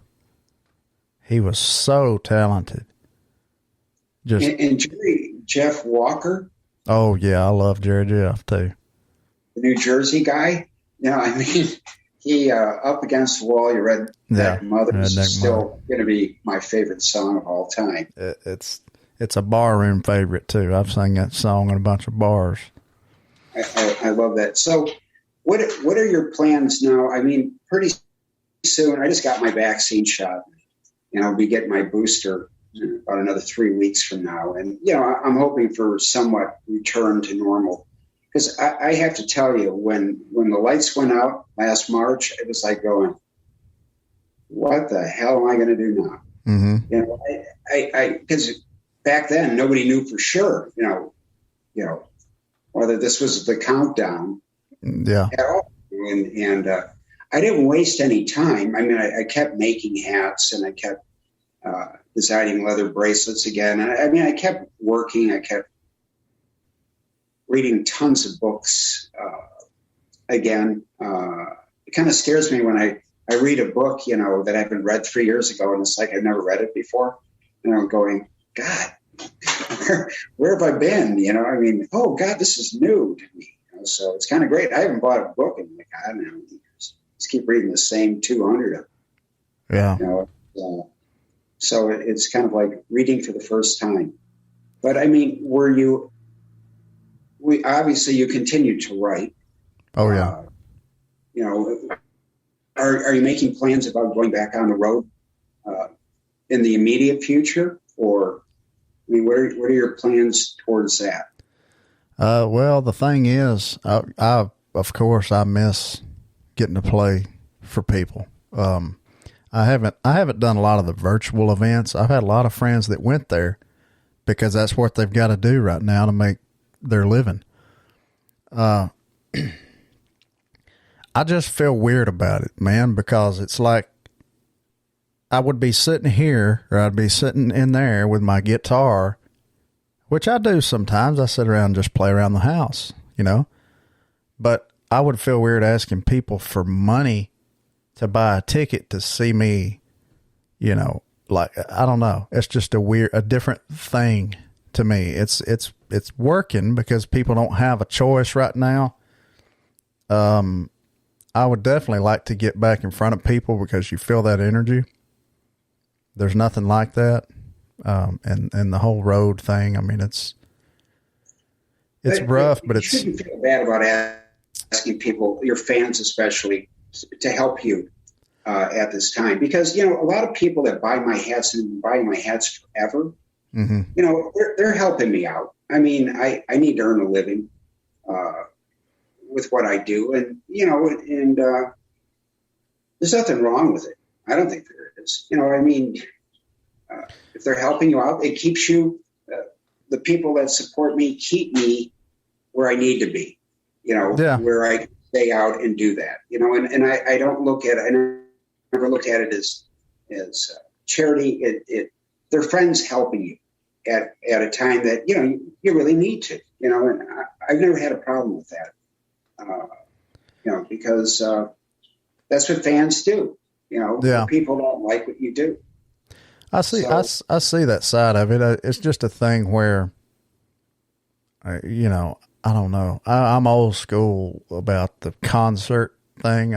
He was so talented. And Jeff Walker. Oh, yeah, I love Jerry Jeff, too. The New Jersey guy. He Up Against the Wall, you read that Mother is still going to be my favorite song of all time. It's a barroom favorite, too. I've sang that song in a bunch of bars. I love that. So what are your plans now? Pretty soon, I just got my vaccine shot. I'll be getting my booster about another 3 weeks from now. And, I'm hoping for somewhat return to normal. Because I have to tell you, when the lights went out last March, it was like going, what the hell am I going to do now? Because back then, nobody knew for sure, whether this was the countdown at all. And I didn't waste any time. I kept making hats, and I kept designing leather bracelets again. And I kept working. I kept reading tons of books again. It kind of scares me when I read a book, that I've been read 3 years ago, and it's like I've never read it before. And I'm going, God, where have I been? Oh, God, this is new to me. So it's kind of great. I haven't bought a book in like, I don't know, years. Just keep reading the same 200 of them. Yeah. So it's kind of like reading for the first time. But obviously you continue to write. Oh yeah. Are you making plans about going back on the road in the immediate future, or what are your plans towards that? Well, the thing is, I of course I miss getting to play for people. I haven't done a lot of the virtual events. I've had a lot of friends that went there because that's what they've got to do right now to make their living. I just feel weird about it, man, because it's like I would be sitting here or I'd be sitting in there with my guitar, which I do sometimes. I sit around and just play around the house, but I would feel weird asking people for money to buy a ticket to see me, like, I don't know. It's just a different thing to me. It's working because people don't have a choice right now. I would definitely like to get back in front of people because you feel that energy. There's nothing like that. And the whole road thing, it's rough, but you shouldn't feel bad about asking people, your fans especially, to help you at this time, because a lot of people that buy my hats and buy my hats forever, they're helping me out. I need to earn a living with what I do, and there's nothing wrong with it. I don't think there is. If they're helping you out, it keeps you. The people that support me keep me where I need to be. Where I can stay out and do that. And I don't look at it. I never look at it as charity. They're friends helping you at a time that you really need to. And I've never had a problem with that. Because that's what fans do. People don't like what you do. I see. So, I see that side of it. It's just a thing where, I don't know. I'm old school about the concert thing.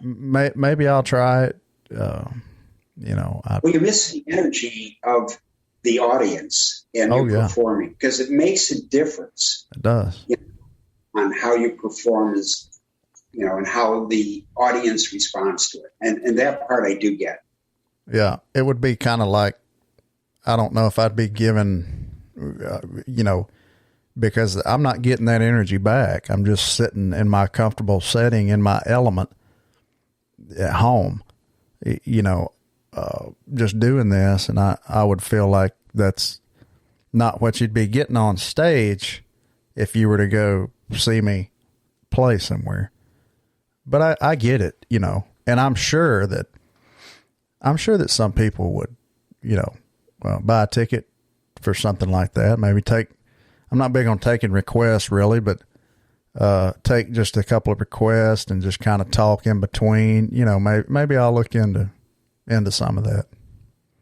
Maybe I'll try it. Well, you miss the energy of the audience and your performing, because it makes a difference. It does. On how you perform and how the audience responds to it. And that part I do get. Yeah. It would be kind of like, I don't know if I'd be given, because I'm not getting that energy back. I'm just sitting in my comfortable setting in my element at home, just doing this. And I would feel like that's not what you'd be getting on stage if you were to go see me play somewhere. But I get it, you know, and I'm sure that some people would, you know, buy a ticket for something like that. Maybe I'm not big on taking requests really, but take just a couple of requests and just kind of talk in between, you know, maybe I'll look into some of that.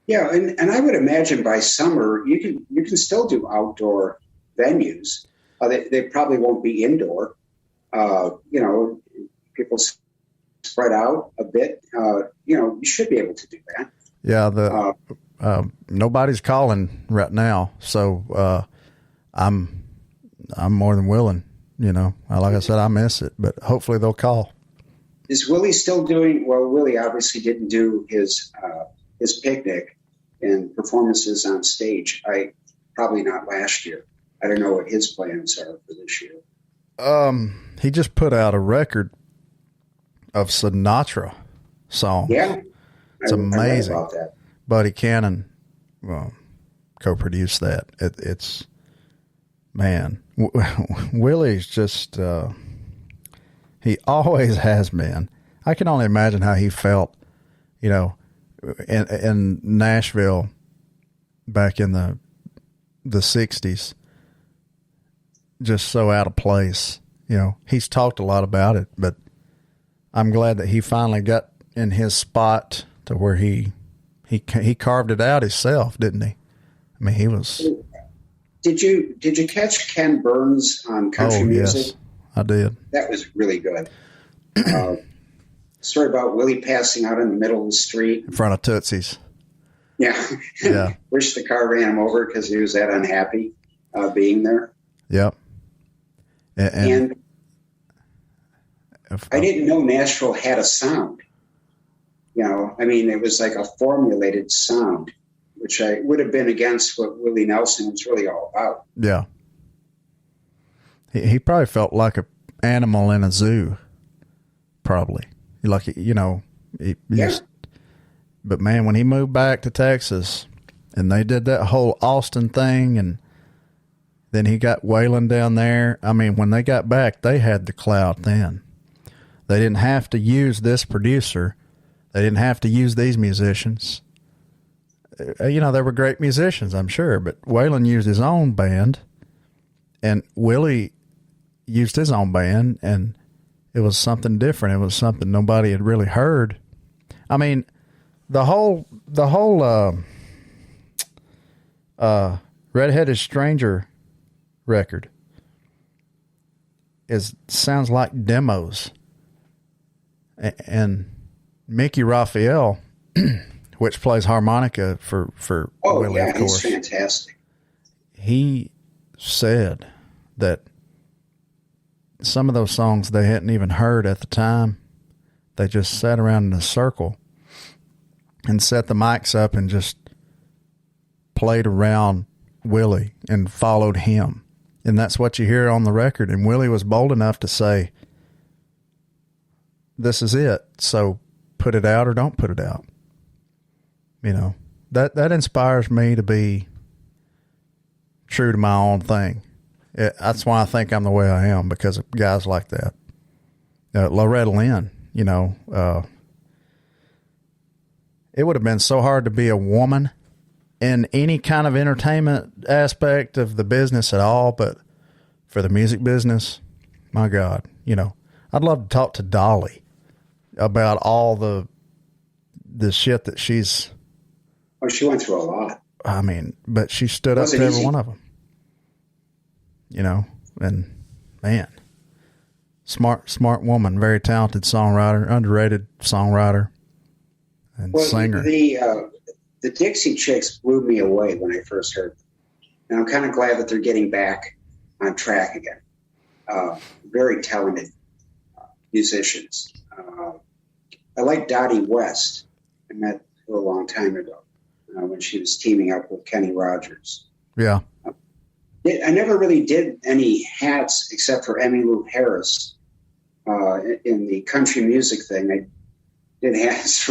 Yeah. And I would imagine by summer, you can still do outdoor venues. They probably won't be indoor. You know, people spread out a bit. You know, you should be able to do that. Yeah. Nobody's calling right now. So, I'm more than willing, you know, like I said, I miss it, but hopefully they'll call. Is Willie still doing, well, Willie obviously didn't do his picnic and performances on stage. Probably not last year. I don't know what his plans are for this year. He just put out a record of Sinatra songs. Yeah. It's amazing. I read about that. Buddy Cannon co-produced that. It's man, Willie's just, he always has been. I can only imagine how he felt, you know, in Nashville back in the 60s, just so out of place. You know, he's talked a lot about it, but I'm glad that he finally got in his spot to where he carved it out himself, didn't he? I mean, he was. Did you catch Ken Burns on country music? Yes, I did. That was really good. Story about Willie passing out in the middle of the street in front of Tootsie's. Yeah. Yeah. Wish the car ran him over because he was that unhappy being there. Yep. And I didn't know Nashville had a sound. You know, I mean, it was like a formulated sound, which I would have been against what Willie Nelson was really all about. Yeah. He probably felt like an animal in a zoo, probably. Like, you know, but man, when he moved back to Texas and they did that whole Austin thing and then he got Waylon down there. I mean, when they got back, they had the clout then. They didn't have to use this producer. They didn't have to use these musicians. You know, they were great musicians, I'm sure, but Waylon used his own band and Willie used his own band, and it was something different. It was something nobody had really heard. I mean, the whole Redheaded Stranger record sounds like demos. And Mickey Raphael, which plays harmonica for Willie, of course. He's fantastic. He said that some of those songs they hadn't even heard at the time. They just sat around in a circle and set the mics up and just played around Willie and followed him. And that's what you hear on the record. And Willie was bold enough to say, this is it. So put it out or don't put it out. You know, that inspires me to be true to my own thing. That's why I think I'm the way I am, because of guys like that. Loretta Lynn, you know, it would have been so hard to be a woman in any kind of entertainment aspect of the business at all, but for the music business, my God, you know, I'd love to talk to Dolly about all the shit that she's. Oh, she went through a lot. I mean, but she stood up to every one of them. You know, and man, smart woman, very talented songwriter, underrated songwriter and singer. The Dixie Chicks blew me away when I first heard them. And I'm kind of glad that they're getting back on track again. Very talented musicians. I like Dottie West. I met her a long time ago when she was teaming up with Kenny Rogers. Yeah. I never really did any hats except for Emmylou Harris in the country music thing. I did hats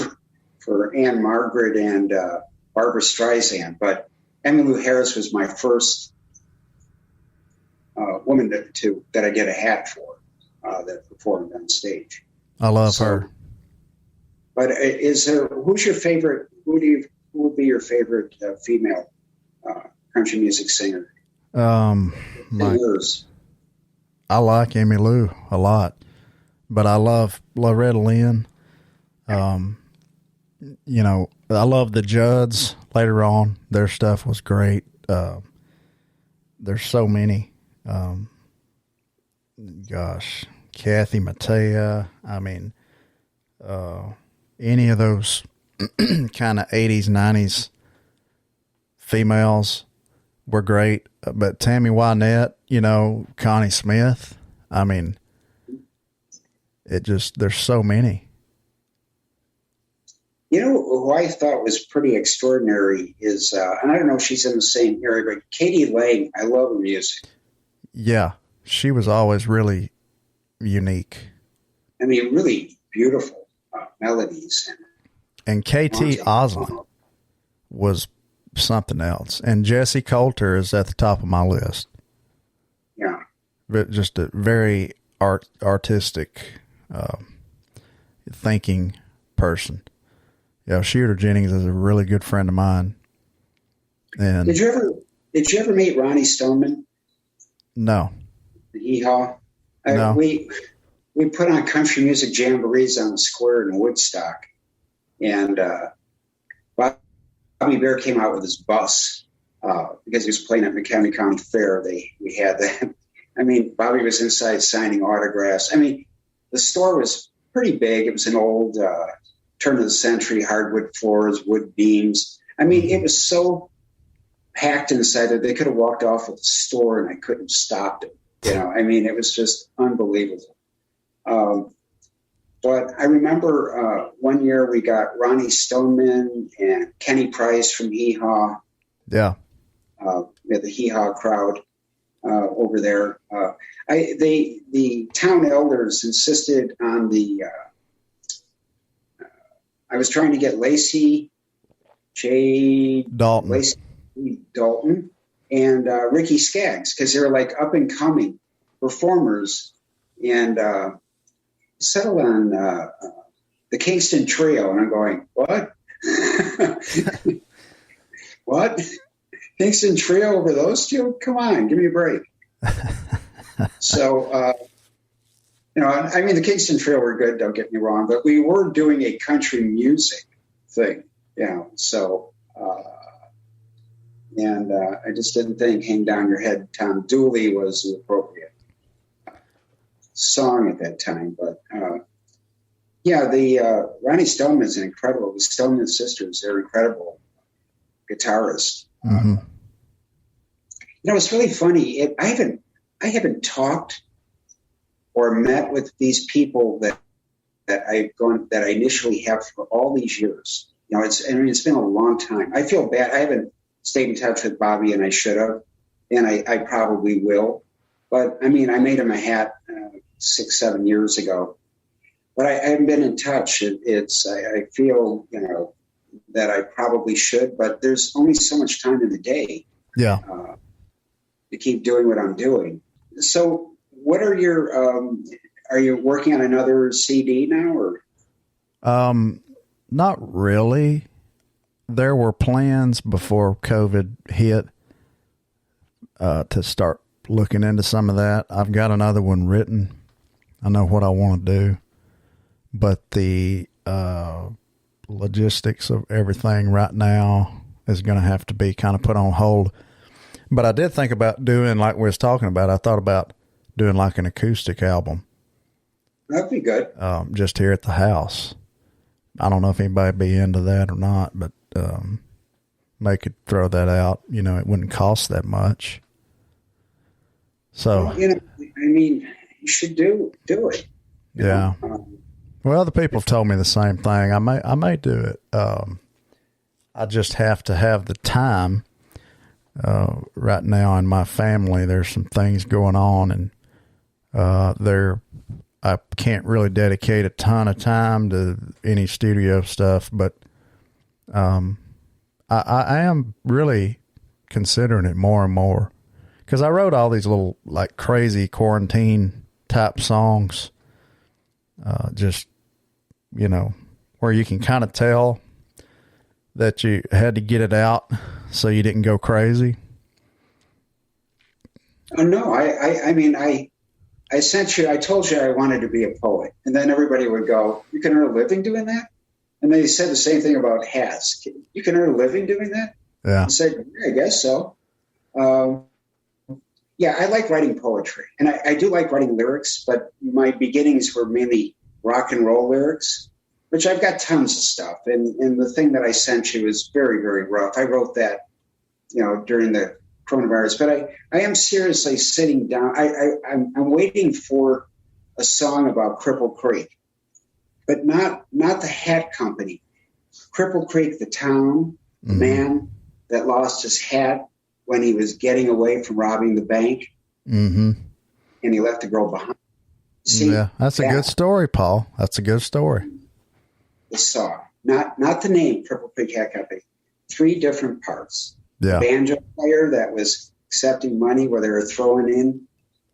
for Anne Margaret and Barbara Streisand, but Emmylou Harris was my first woman that I did a hat for that performed on stage. I love her. But who's your favorite? Who would be your favorite female country music singer? Yours. I like Emmylou a lot, but I love Loretta Lynn. You know, I love the Judds later on. Their stuff was great. There's so many. Gosh, Kathy Mattea. I mean, any of those kind of 80s, 90s females were great. But Tammy Wynette, you know, Connie Smith. I mean, there's so many. You know, who I thought was pretty extraordinary is, and I don't know if she's in the same area, but Katie Lang. I love her music. Yeah, she was always really unique. I mean, really beautiful melodies. And KT Oslin was something else. And Jessie Coulter is at the top of my list. Yeah. But just a very artistic thinking person. Yeah, Shooter Jennings is a really good friend of mine. And did you ever meet Ronnie Stoneman? No. The Hee-Haw? No. We put on country music jamborees on the square in Woodstock, and Bobby Bear came out with his bus because he was playing at McHenry County Fair. We had that. I mean, Bobby was inside signing autographs. I mean, the store was pretty big. It was an old turn of the century, hardwood floors, wood beams. I mean, it was so packed inside that they could have walked off of the store and I couldn't have stopped it. You know, I mean, it was just unbelievable. But I remember one year we got Ronnie Stoneman and Kenny Price from Hee-Haw. Yeah. We had the Hee-Haw crowd over there. The town elders insisted on I was trying to get Lacey Dalton and Ricky Skaggs, because they were like up and coming performers, and settled on the Kingston Trio. And I'm going, what? What? Kingston Trio over those two? Come on, give me a break. So, you know, I mean, the Kingston Trio were good, don't get me wrong, but we were doing a country music thing, you know, so, and I just didn't think Hang Down Your Head, Tom Dooley was the appropriate song at that time. But, yeah, the Ronnie Stoneman is incredible. The Stoneman sisters, they're incredible guitarists. Mm-hmm. You know, it's really funny. I haven't talked or met with these people that I initially have for all these years. You know, it's been a long time. I feel bad. I haven't stayed in touch with Bobby, and I should have, and I probably will. But I mean, I made him a hat 6-7 years ago, but I haven't been in touch. I feel, you know, that I probably should, but there's only so much time in the day. Yeah. To keep doing what I'm doing. So what are are you working on another CD now, or? Not really. There were plans before COVID hit, to start looking into some of that. I've got another one written. I know what I want to do, but the, logistics of everything right now is going to have to be kind of put on hold. But I did think about doing, like we was talking about, I thought about doing like an acoustic album. That'd be good. Just here at the house. I don't know if anybody be into that or not, but they could throw that out. You know, it wouldn't cost that much. So, well, you know, I mean, you should do it. Yeah. Well, other people have told me the same thing. I may do it. I just have to have the time. Right now in my family, there's some things going on, and I can't really dedicate a ton of time to any studio stuff, but I am really considering it more and more. Because I wrote all these little, like, crazy quarantine type songs, just, you know, where you can kind of tell that you had to get it out so you didn't go crazy. Oh, no, I mean, I told you I wanted to be a poet. And then everybody would go, you can earn a living doing that? And they said the same thing about hats. You can earn a living doing that? Yeah. I said, yeah, I guess so. Yeah, I like writing poetry. And I do like writing lyrics, but my beginnings were mainly rock and roll lyrics, which I've got tons of stuff. And the thing that I sent you is very, very rough. I wrote that, you know, during the coronavirus, but I am seriously sitting down. I'm waiting for a song about Cripple Creek, but not the hat company. Cripple Creek, the town, the man that lost his hat when he was getting away from robbing the bank, and he left the girl behind. See, yeah, that's a good story, Paul. That's a good story. The song, not the name, Cripple Creek Hat Company. 3 different parts. Yeah. The banjo player that was accepting money where they were throwing in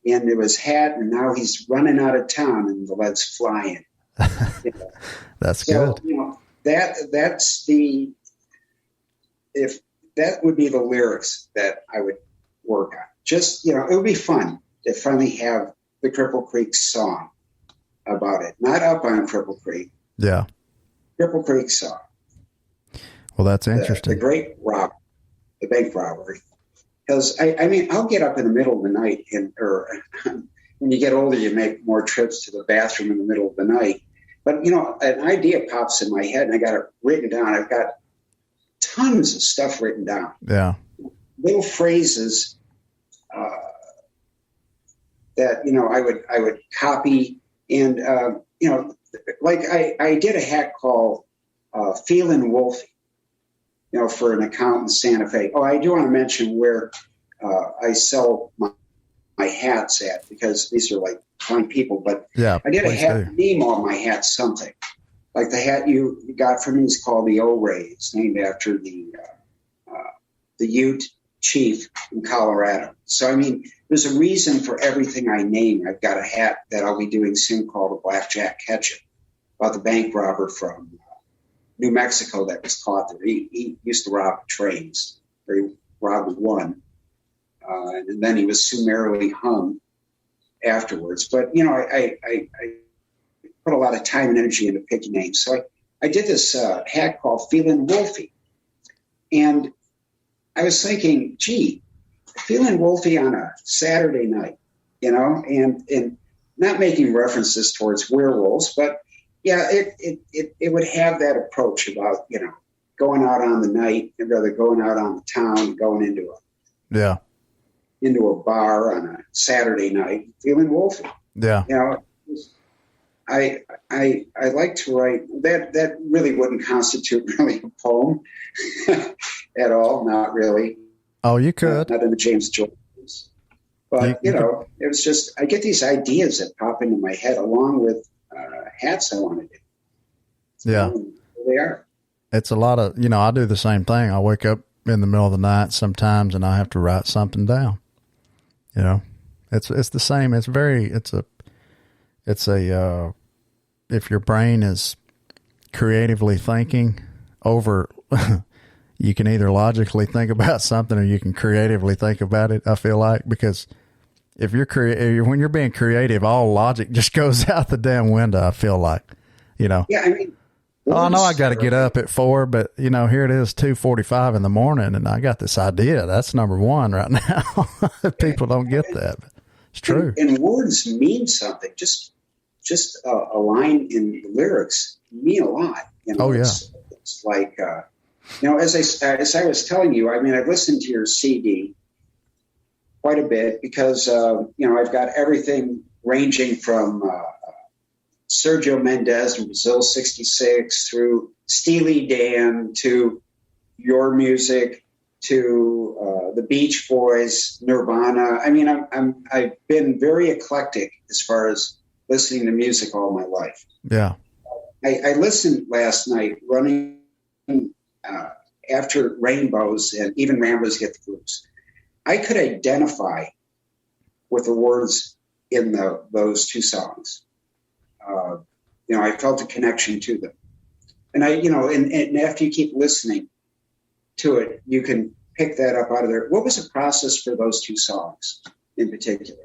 into his hat, and now he's running out of town and the lead's flying. You know? That's good. You know, that's the, if that would be the lyrics that I would work on. Just, you know, it would be fun to finally have the Cripple Creek song about it. Not up on Cripple Creek. Yeah. Cripple Creek song. Well, that's interesting. The great robbery, the bank robbery. Because, I mean, I'll get up in the middle of the night, or when you get older, you make more trips to the bathroom in the middle of the night. But, you know, an idea pops in my head, and I got it written down. I've got tons of stuff written down. Yeah. Little phrases that, you know, I would copy. And, you know, like I did a hat called Feelin' Wolfie, you know, for an account in Santa Fe. Oh, I do want to mention where I sell my hats at, because these are like fine people. But yeah, I did a hat, name on my hat something. Like the hat you got from me is called the O-Ray. It's named after the Ute chief in Colorado. So, I mean, there's a reason for everything I name. I've got a hat that I'll be doing soon called the Blackjack Ketchup, about the bank robber from New Mexico that was caught there. He used to rob trains, or he robbed one, and then he was summarily hung afterwards. But, you know, I put a lot of time and energy into picking names. So I did this hat called Feelin' Wolfie. And I was thinking, gee, Feelin' Wolfie on a Saturday night, you know, and not making references towards werewolves, but yeah, it would have that approach about, you know, going out on the night, and rather going out on the town, going into a bar on a Saturday night, Feelin' Wolfie. Yeah. You know, I like to write that really wouldn't constitute really a poem at all. Not really. Oh, you could. Not in the James Joyce. But, you know, it was just, I get these ideas that pop into my head along with hats I want to do. Yeah. They are. It's a lot of, you know, I do the same thing. I wake up in the middle of the night sometimes and I have to write something down. You know, it's the same. It's a, if your brain is creatively thinking over, you can either logically think about something or you can creatively think about it, I feel like, because if you're when you're being creative, all logic just goes out the damn window, I feel like, you know. Yeah, I mean, I know I got to get up at 4, but you know, here it is 2:45 in the morning and I got this idea. That's number one right now. People don't get that. But it's true. And words mean something. Just a line in the lyrics mean a lot. You know, it's like, you know, as I was telling you, I mean, I've listened to your CD quite a bit because, you know, I've got everything ranging from Sergio Mendes from Brazil 66 through Steely Dan to your music to the Beach Boys, Nirvana. I mean, I've been very eclectic as far as listening to music all my life. Yeah. I listened last night running after Rainbows and Even Ramblers Get the Blues, I could identify with the words in those two songs. I felt a connection to them. And and after you keep listening to it, you can pick that up out of there. What was the process for those two songs in particular?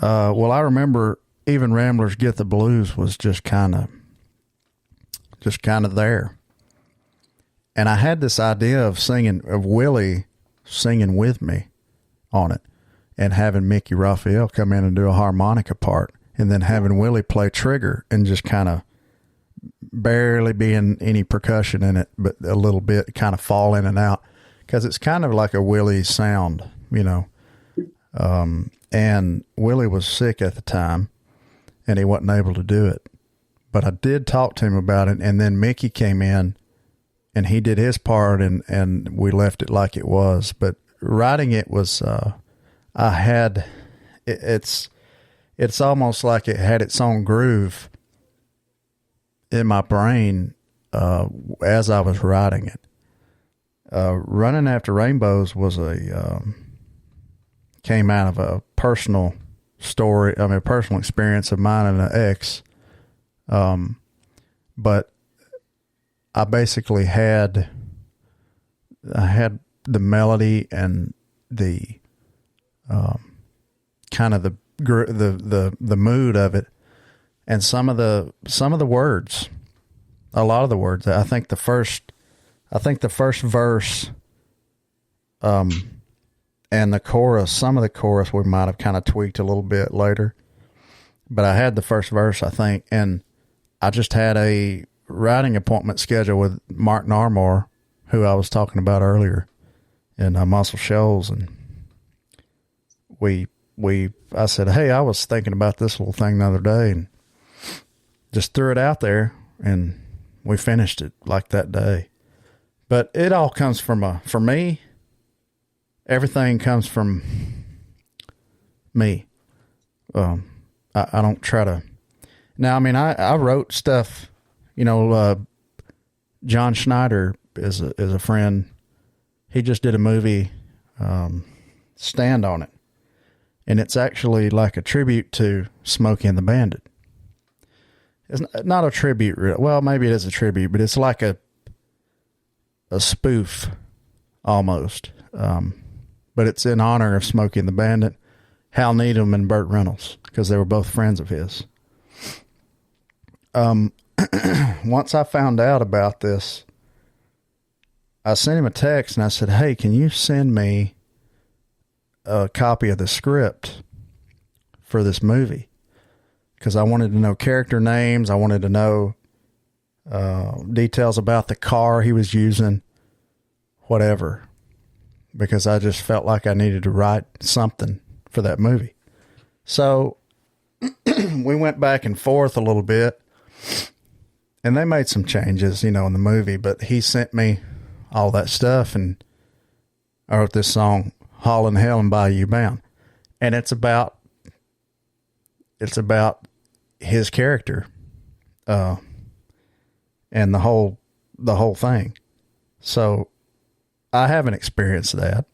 Well, I remember Even Ramblers Get the Blues was just kind of there. And I had this idea of Willie singing with me on it, and having Mickey Raphael come in and do a harmonica part, and then having Willie play trigger and just kind of barely being any percussion in it, but a little bit kind of fall in and out, because it's kind of like a Willie sound, and Willie was sick at the time and he wasn't able to do it, but I did talk to him about it. And then Mickey came in and he did his part, and we left it like it was. But writing it was, it's almost like it had its own groove in my brain as I was writing it. Running After Rainbows was came out of a personal story, a personal experience of mine and an ex. But I basically had the melody and the kind of the mood of it, and some of the words, a lot of the words. I think the first verse, and the chorus, some of the chorus we might have kind of tweaked a little bit later, but I had the first verse, I think, and I just had a writing appointment scheduled with Martin Armour, who I was talking about earlier, in Muscle Shoals, and I said, hey, I was thinking about this little thing the other day, and just threw it out there, and we finished it like that day. But it all comes from for me, everything comes from me. I don't try to. Now, I mean, I wrote stuff, John Schneider is a friend. He just did a movie, Stand on It. And it's actually like a tribute to Smokey and the Bandit. It's not a tribute. Well, maybe it is a tribute, but it's like a spoof almost. But it's in honor of Smokey and the Bandit, Hal Needham and Burt Reynolds, because they were both friends of his. Once I found out about this, I sent him a text and I said, hey, can you send me a copy of the script for this movie? Because I wanted to know character names. I wanted to know details about the car he was using, whatever, because I just felt like I needed to write something for that movie. So we went back and forth a little bit, and they made some changes, in the movie, but he sent me all that stuff, and I wrote this song, Haulin' Hell and Bayou Bound. And it's about his character, and the whole thing. So I haven't experienced that,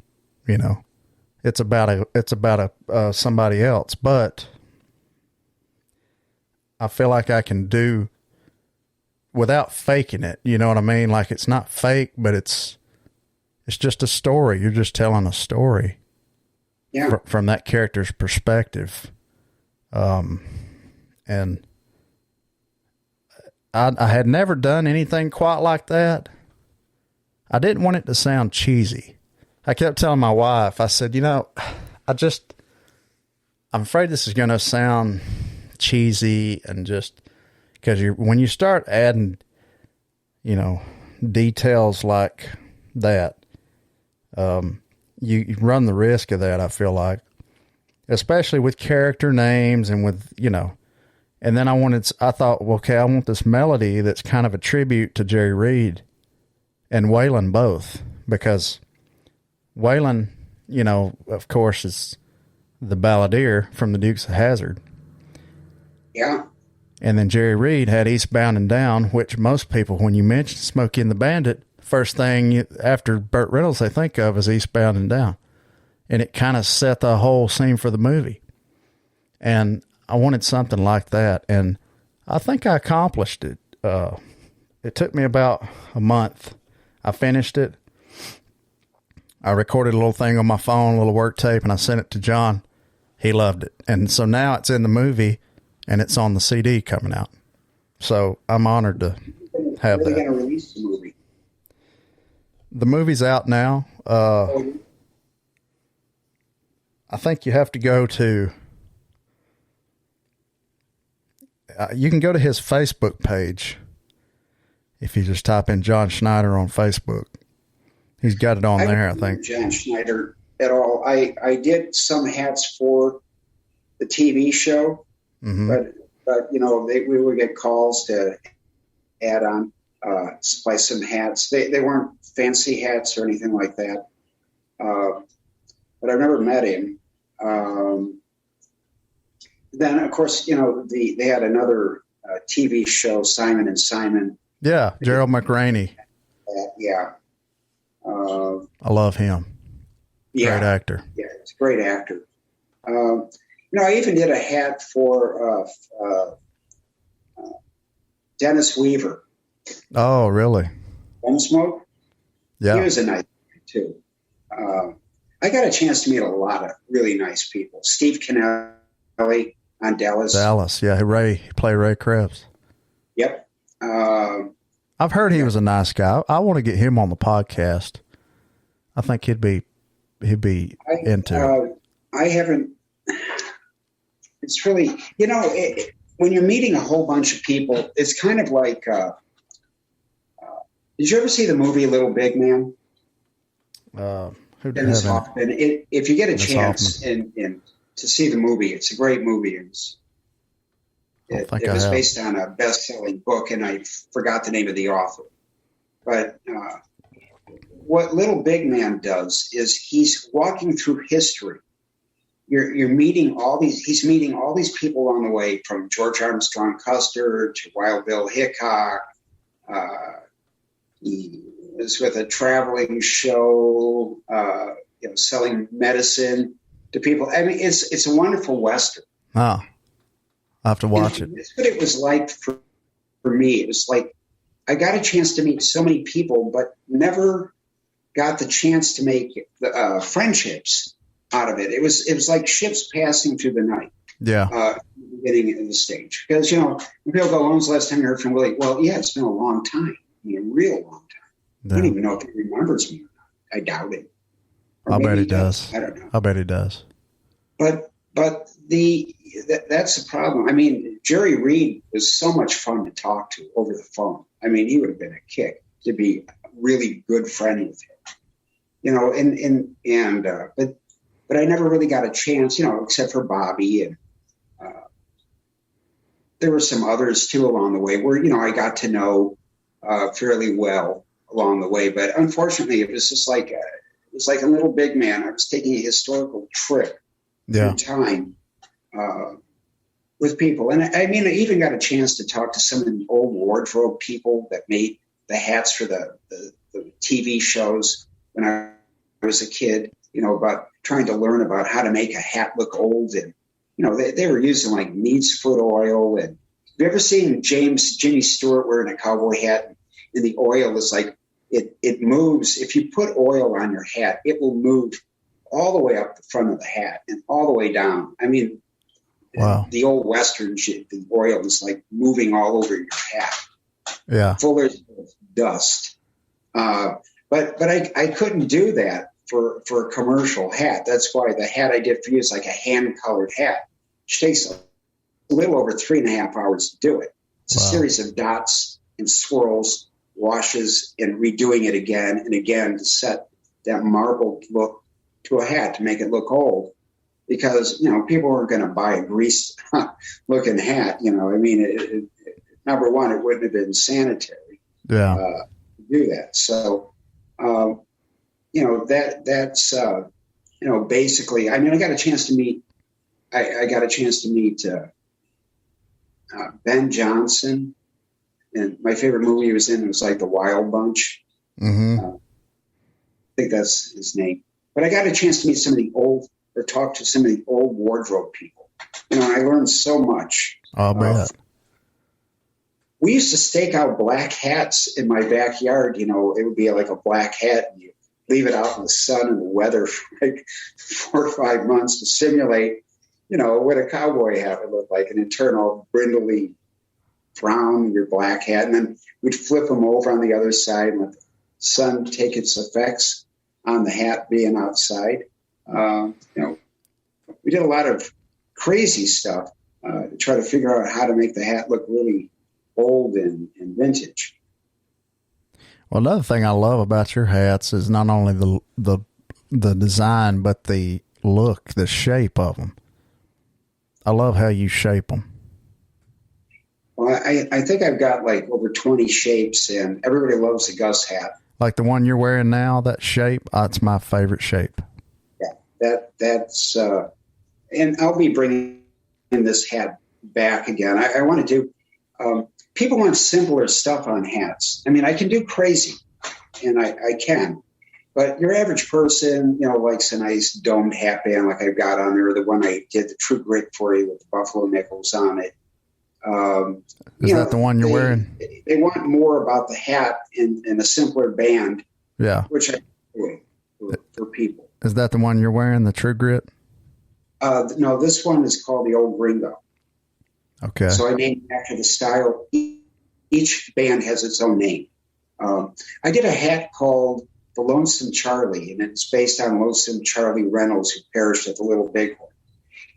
it's about somebody else, but I feel like I can do without faking it. You know what I mean? Like, it's not fake, but it's just a story. You're just telling a story, from that character's perspective. And I had never done anything quite like that. I didn't want it to sound cheesy. I kept telling my wife, I said, I'm afraid this is going to sound cheesy, and just because when you start adding, details like that, you run the risk of that, I feel like, especially with character names and with, and then I thought, well, okay, I want this melody that's kind of a tribute to Jerry Reed and Waylon both, because Waylon, of course, is the balladeer from the Dukes of Hazzard. Yeah. And then Jerry Reed had Eastbound and Down, which most people, when you mention Smokey and the Bandit, first thing after Burt Reynolds they think of is Eastbound and Down. And it kind of set the whole scene for the movie. And I wanted something like that. And I think I accomplished it. It took me about a month. I finished it. I recorded a little thing on my phone, a little work tape, and I sent it to John. He loved it. And so now it's in the movie and it's on the CD coming out. So I'm honored to have that. They're going to release the movie. The movie's out now. I think you have to go to, you can go to his Facebook page. If you just type in John Schneider on Facebook, he's got it on there, I think. John Schneider at all. I did some hats for the TV show, but you know, we would get calls to add on, supply some hats. They weren't fancy hats or anything like that. But I've never met him. Then of course, you know, they had another TV show, Simon and Simon. Yeah, Gerald McRaney. Yeah. I love him. Yeah. Great actor. Yeah, it's a great actor. You know, I even did a hat for Dennis Weaver. Oh, really? Gunsmoke? Yeah. He was a nice guy, too. I got a chance to meet a lot of really nice people. Steve Kennelly on Dallas. Dallas, yeah. He played Ray Krebs. Yep. I've heard he was a nice guy. I want to get him on the podcast. I think he'd be into it. I haven't. It's really, you know, when you're meeting a whole bunch of people, it's kind of like. Did you ever see the movie Little Big Man? Dennis Hoffman. If you get a chance and to see the movie, it's a great movie. It was based on a best-selling book, and I forgot the name of the author. But what Little Big Man does is he's walking through history. You're meeting he's meeting all these people along the way, from George Armstrong Custer to Wild Bill Hickok. He was with a traveling show, you know, selling medicine to people. I mean, it's a wonderful Western. Oh. I'll have to watch it. That's what it was like for me. It was like I got a chance to meet so many people, but never got the chance to make friendships out of it. It was like ships passing through the night. Yeah. Beginning of the stage. Because, you know, when people go, when was the last time you heard from Willie? Well, yeah, it's been a long time. I mean, a real long time. Yeah. I don't even know if he remembers me or not. I doubt it. I bet he does. I don't know. I bet he does. But that's the problem. I mean, Jerry Reed was so much fun to talk to over the phone. I mean, he would have been a kick to be a really good friend with him. You know, but I never really got a chance, you know, except for Bobby, and there were some others too along the way where, you know, I got to know fairly well along the way. But unfortunately, it was just like a Little Big Man. I was taking a historical trip through time with people. And I mean, I even got a chance to talk to some of the old wardrobe people that made the hats for the TV shows when I was a kid, you know, about trying to learn about how to make a hat look old. And, you know, they were using like neat's foot oil. And have you ever seen Jimmy Stewart wearing a cowboy hat? And the oil is like, it moves. If you put oil on your hat, it will move all the way up the front of the hat and all the way down. I mean, wow. The old Western shit, the oil is like moving all over your hat. Yeah. Full of dust. But I couldn't do that for a commercial hat. That's why the hat I did for you is like a hand-colored hat, which takes a little over 3.5 hours to do it. It's a series of dots and swirls, washes, and redoing it again and again to set that marbled look to a hat to make it look old. Because, you know, people weren't going to buy a greased looking hat. You know, I mean, number one, it wouldn't have been sanitary to do that. So, you know, that's, you know, basically, I mean, I got a chance to meet Ben Johnson, and my favorite movie he was in was like The Wild Bunch. Mm-hmm. I think that's his name. But I got a chance to meet talk to some of the old wardrobe people. I learned so much. I'll bet. We used to stake out black hats in my backyard. It would be like a black hat, and you leave it out in the sun and the weather for like 4 or 5 months to simulate, what a cowboy hat would look like, an internal brindly brown, your black hat. And then we'd flip them over on the other side and let the sun take its effects on the hat being outside. We did a lot of crazy stuff to try to figure out how to make the hat look really old and vintage. Well, another thing I love about your hats is not only the design, but the look, the shape of them. I love how you shape them. Well, I think I've got like over 20 shapes, and everybody loves the Gus hat. Like the one you're wearing now, that shape, that's my favorite shape. Yeah, that's and I'll be bringing this hat back again. I want to do, people want simpler stuff on hats. I mean, I can do crazy, and I can, but your average person, likes a nice domed hat band like I've got on there, the one I did the True Grit for you with the buffalo nickels on it. Is that the one you're wearing? They want more about the hat in a simpler band. Yeah. Which I do for people. Is that the one you're wearing, the True Grit? No, this one is called the Old Gringo. Okay. So I named it after the style. Each band has its own name. I did a hat called the Lonesome Charlie, and it's based on Lonesome Charlie Reynolds, who perished at the Little Bighorn.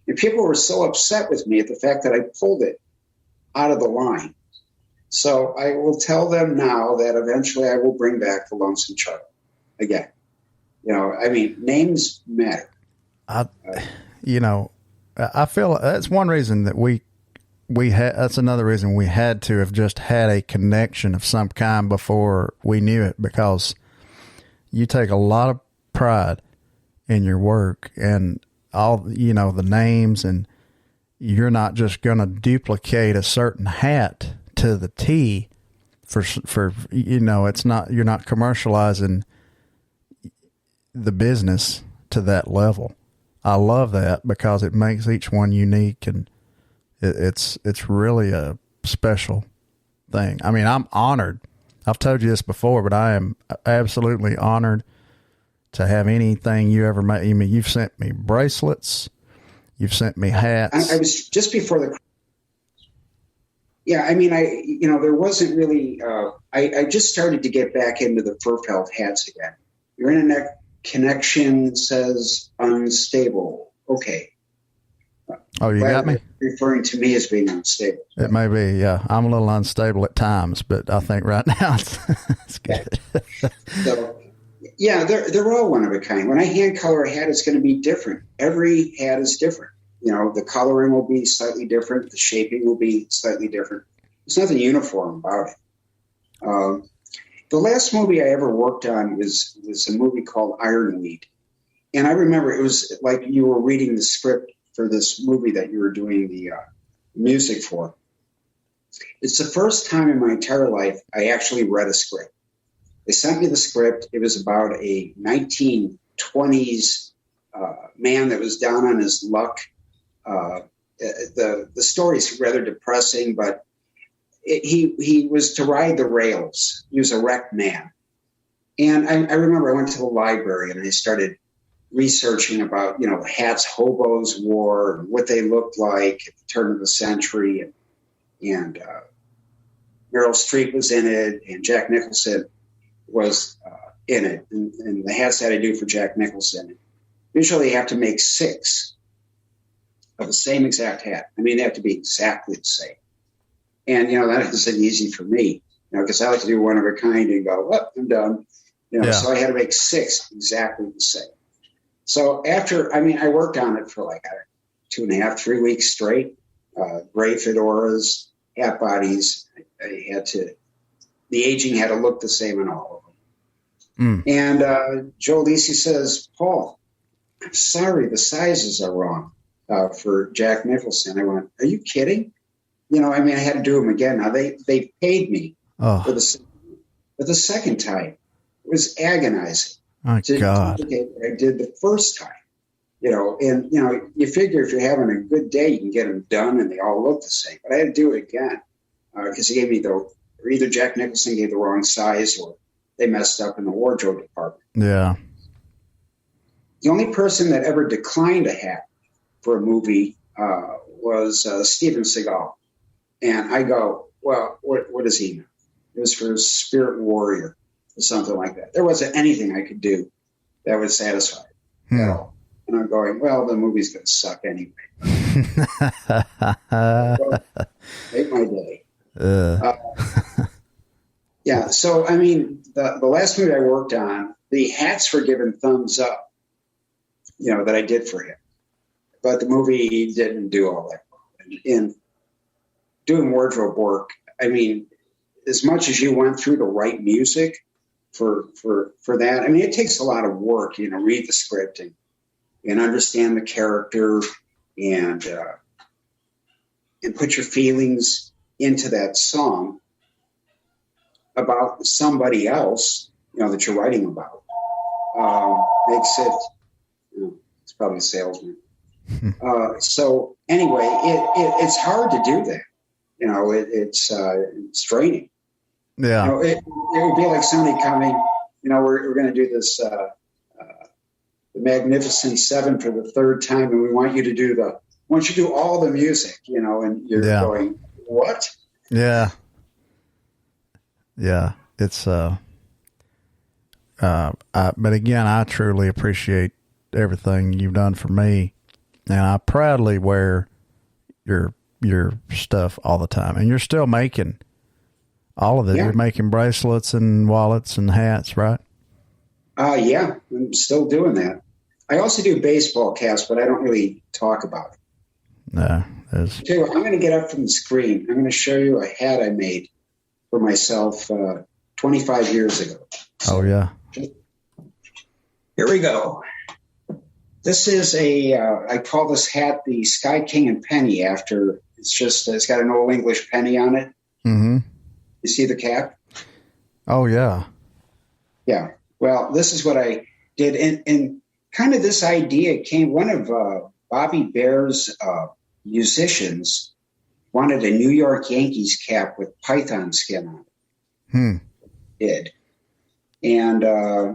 And people were so upset with me at the fact that I pulled it out of the line. So I will tell them now that eventually I will bring back the Lonesome Charlie again. Names matter. I feel that's one reason that we had, that's another reason we had to have just had a connection of some kind before we knew it, because you take a lot of pride in your work and all, the names, and you're not just going to duplicate a certain hat to the T for, it's not, you're not commercializing the business to that level. I love that because it makes each one unique, and it's really a special thing. I mean, I'm honored. I've told you this before, but I am absolutely honored to have anything you ever made. I mean, you've sent me bracelets. You've sent me hats. I was just before the. Yeah, I mean, there wasn't really. I just started to get back into the fur felt hats again. Your internet connection says unstable. Okay. Oh, you got me? Referring to me as being unstable. It may be, yeah. I'm a little unstable at times, but I think right now it's good. So, yeah, they're all one of a kind. When I hand color a hat, it's going to be different. Every hat is different. The coloring will be slightly different. The shaping will be slightly different. There's nothing uniform about it. The last movie I ever worked on was a movie called Ironweed. And I remember it was like you were reading the script for this movie that you were doing the music for. It's the first time in my entire life I actually read a script. They sent me the script. It was about a 1920s man that was down on his luck. The story's rather depressing, but he was to ride the rails. He was a wrecked man. And I remember I went to the library and I started researching about, hats hobos wore and what they looked like at the turn of the century. And Meryl Streep was in it, and Jack Nicholson was in it. And the hats that I do for Jack Nicholson, usually you have to make 6 of the same exact hat. I mean, they have to be exactly the same. And, that isn't easy for me, because I like to do one of a kind and go, oh, I'm done. So I had to make 6 exactly the same. So I worked on it for like 2.5, 3 weeks straight. Gray fedoras, hat bodies. The aging had to look the same in all of them. And Joe Lisi says, Paul, I'm sorry, the sizes are wrong for Jack Nicholson. I went, are you kidding? I had to do them again. Now they paid me for the second time. was agonizing. My God. To duplicate what I did the first time. And you figure if you're having a good day, you can get them done and they all look the same. But I had to do it again because he gave me or either Jack Nicholson gave the wrong size or they messed up in the wardrobe department. Yeah. The only person that ever declined a hat for a movie was Steven Seagal. And I go, well, what does he know? It was for Spirit Warrior or something like that. There wasn't anything I could do that would satisfy him at all. And I'm going, well, the movie's going to suck anyway. Make my day. Yeah. So, I mean, the last movie I worked on, the hats were given thumbs up, that I did for him. But the movie didn't do all that well. And doing wardrobe work, I mean, as much as you went through to write music for that, I mean, it takes a lot of work, read the script and understand the character and put your feelings into that song about somebody else, that you're writing about. Makes it, it's probably a salesman. So anyway, it's hard to do that. It's draining. Yeah. It would be like somebody coming, we're going to do this, the Magnificent Seven for the third time, and we want you to do all the music, and you're going, what? Yeah. Yeah. It's, but again, I truly appreciate everything you've done for me, and I proudly wear your stuff all the time, and you're still making all of it. Yeah. You're making bracelets and wallets and hats, right? Yeah, I'm still doing that. I also do baseball caps, but I don't really talk about it. No. I'm going to get up from the screen. I'm going to show you a hat I made for myself 25 years ago. So, oh, yeah. Here we go. This is I call this hat the Sky King and Penny after it's got an old English penny on it. Mm-hmm. You see the cap? Oh, yeah. Yeah. Well, this is what I did. And kind of this idea came, one of Bobby Bear's musicians wanted a New York Yankees cap with python skin on it. Did. And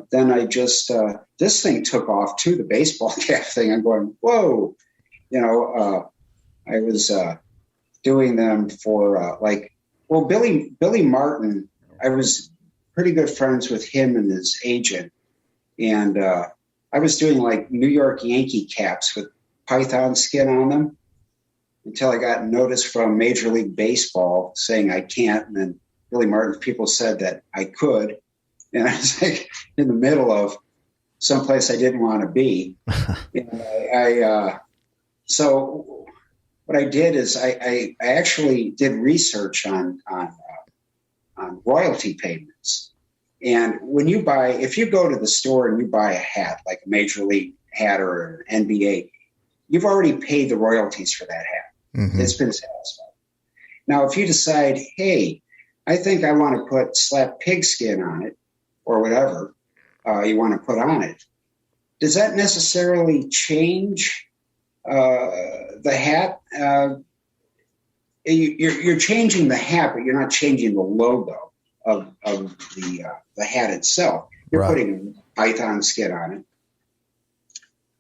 then I just, this thing took off too, the baseball cap thing. I'm going, whoa. I was doing them for Billy Martin, I was pretty good friends with him and his agent. And I was doing like New York Yankee caps with python skin on them until I got notice from Major League Baseball saying I can't. And then Billy Martin people said that I could. And I was like in the middle of someplace I didn't want to be. And so what I did is I actually did research on royalty payments. And if you go to the store and you buy a hat, like a Major League hat or an NBA, you've already paid the royalties for that hat. Mm-hmm. It's been satisfied. Now, if you decide, hey, I think I want to slap pigskin on it or whatever you want to put on it, does that necessarily change the hat? You're changing the hat, but you're not changing the logo of the hat itself. You're right. Putting python skin on it.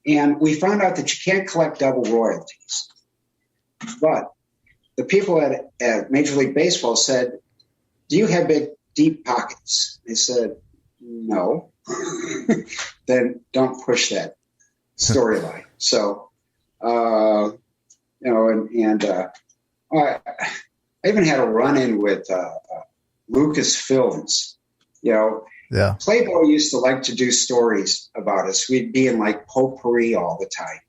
And we found out that you can't collect double royalties. But the people at Major League Baseball said, do you have big, deep pockets? They said, no. Then don't push that storyline. So, I even had a run-in with Lucasfilms. Yeah. Playboy used to like to do stories about us. We'd be in like potpourri all the time.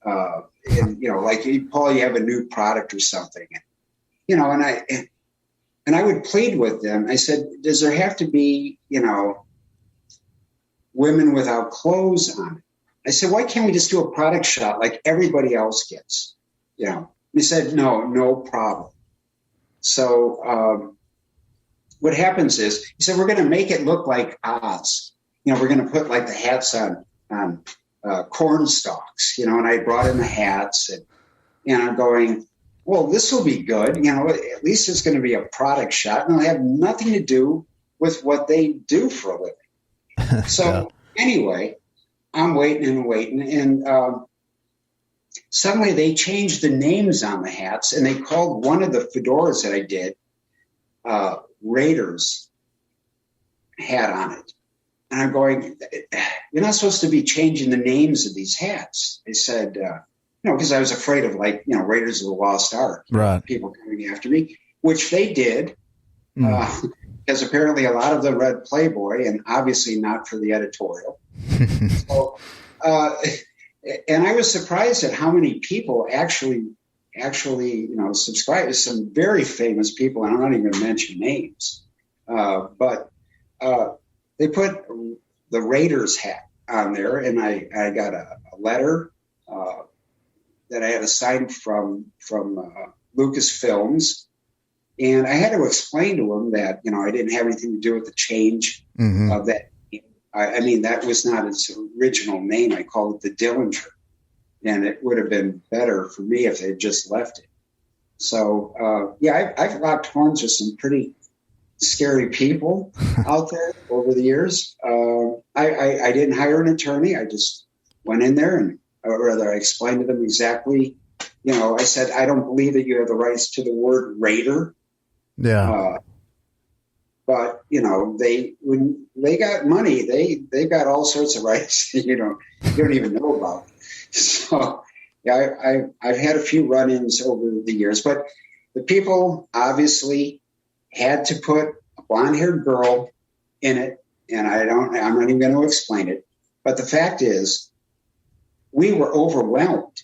Like, Paul, you have a new product or something. And I would plead with them. I said, does there have to be, women without clothes on it? I said, why can't we just do a product shot like everybody else gets? He said, no problem. So what happens is, he said, we're going to make it look like Oz. We're going to put like the hats on corn stalks, and I brought in the hats and I'm going, well, this will be good. At least it's going to be a product shot and it'll have nothing to do with what they do for a living. So anyway, I'm waiting and suddenly they changed the names on the hats and they called one of the fedoras that I did, Raiders hat on it. And I'm going, you're not supposed to be changing the names of these hats. They said, because I was afraid of Raiders of the Lost Ark, right? People coming after me, which they did, because apparently a lot of them read Playboy, and obviously not for the editorial. So, and I was surprised at how many people actually, subscribe to some very famous people, and I'm not even going to mention names, but they put the Raiders hat on there, and I got a letter that I had to sign from Lucasfilms, and I had to explain to them that I didn't have anything to do with the change of that. I mean, that was not its original name. I called it the Dillinger, and it would have been better for me if they had just left it. So I've locked horns with some pretty scary people out there over the years. I didn't hire an attorney. I just went in there and, or rather, I explained to them exactly. I said, I don't believe that you have the rights to the word Raider. Yeah. But when they got money, they got all sorts of rights you don't even know about. So I've had a few run-ins over the years, but the people obviously had to put a blonde-haired girl in it, and I'm not even going to explain it. But the fact is, we were overwhelmed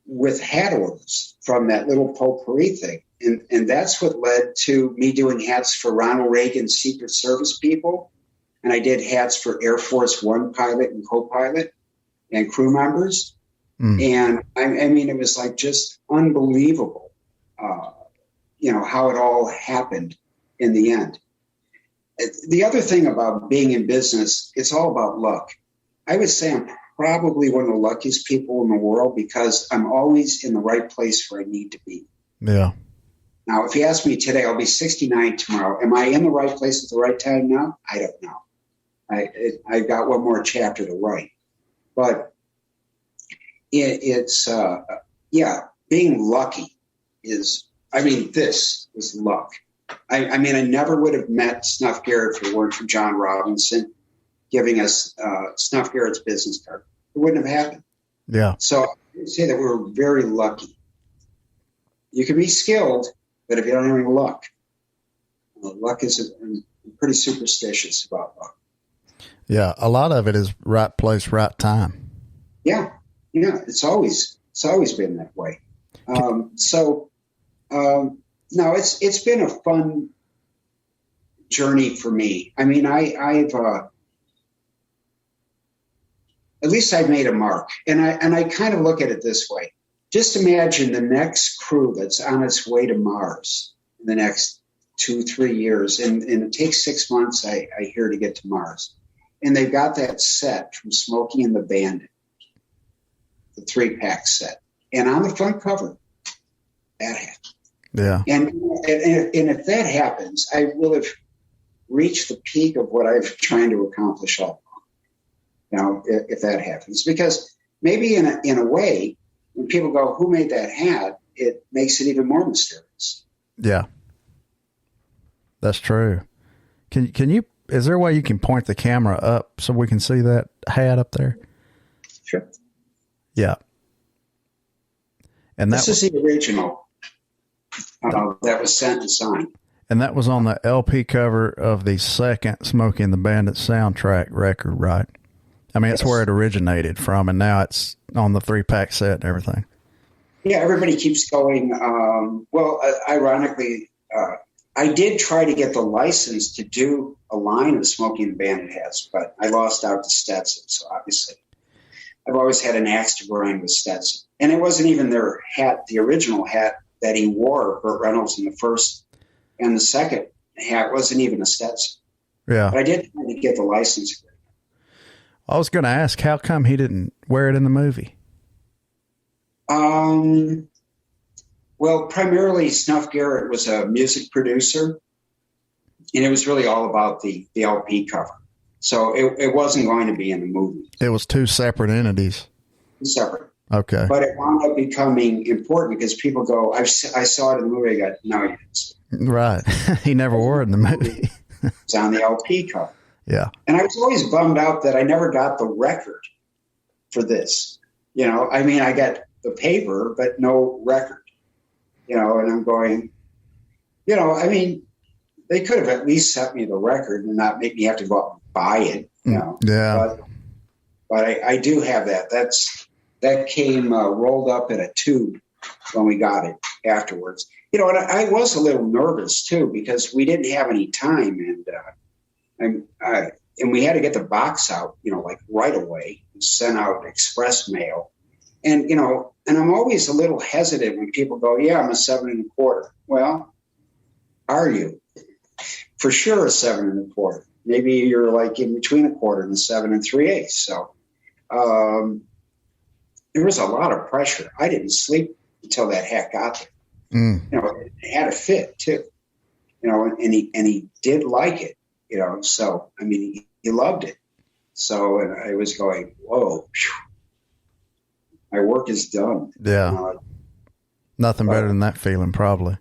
with hat orders from that little potpourri thing. And that's what led to me doing hats for Ronald Reagan's Secret Service people. And I did hats for Air Force One pilot and co-pilot and crew members. And I mean, it was like just unbelievable, how it all happened in the end. The other thing about being in business, it's all about luck. I would say I'm probably one of the luckiest people in the world because I'm always in the right place where I need to be. Yeah. Now, if you ask me today, I'll be 69 tomorrow. Am I in the right place at the right time now? I don't know. I've got one more chapter to write. But it's being lucky is, this is luck. I never would have met Snuff Garrett if it weren't for John Robinson giving us Snuff Garrett's business card. It wouldn't have happened. Yeah. So I would say that we're very lucky. You can be skilled, but if you don't have any luck, luck is I'm pretty superstitious about luck. Yeah, a lot of it is right place, right time. Yeah, it's always been that way. No, it's been a fun journey for me. I mean, I've at least I've made a mark, and I kind of look at it this way. Just imagine the next crew that's on its way to Mars in the next 2-3 years, and it takes 6 months, I hear, to get to Mars. And they've got that set from Smokey and the Bandit, the 3-pack set. And on the front cover, that happens. Yeah. And if that happens, I will have reached the peak of what I've trying to accomplish all along. If that happens. Because maybe in a way, when people go, who made that hat, it makes it even more mysterious. Yeah. That's true. Can you, is there a way you can point the camera up so we can see that hat up there? Sure. Yeah. And this is the original that was sent and signed. And that was on the LP cover of the second Smokey and the Bandit soundtrack record, right? I mean, it's where it originated from, and now it's on the 3-pack set and everything. Yeah, everybody keeps going. Ironically, I did try to get the license to do a line of Smokey and the Bandit hats, but I lost out to Stetson. So obviously, I've always had an axe to grind with Stetson. And it wasn't even their hat, the original hat that he wore, Burt Reynolds, in the first and the second hat. It wasn't even a Stetson. Yeah. But I did try to get the license agreement. I was going to ask, how come he didn't wear it in the movie? Well, primarily Snuff Garrett was a music producer, and it was really all about the LP cover. So it wasn't going to be in the movie. It was two separate entities. Separate. Okay. But it wound up becoming important because people go, I saw it in the movie. I got, no, you didn't see it. Right. He never wore it in the movie. It's on the LP cover. Yeah. And I was always bummed out that I never got the record for this. You know, I mean, I got the paper, but no record. You know, and I'm going, you know, I mean, they could have at least sent me the record and not make me have to go out and buy it. You know? Yeah. But I do have that. That came rolled up in a tube when we got it afterwards. You know, and I was a little nervous too because we didn't have any time, and we had to get the box out, you know, like right away, sent out express mail, and you know, and I'm always a little hesitant when people go, "Yeah, I'm a 7 1/4." Well, are you? For sure, a 7 1/4. Maybe you're like in between 1/4 and 7 3/8. So there was a lot of pressure. I didn't sleep until that hat got there. You know, it had a fit too. You know, and he did like it. You know, so I mean, he loved it. So, and I was going, whoa, phew, my work is done. Yeah, nothing better than that feeling, probably.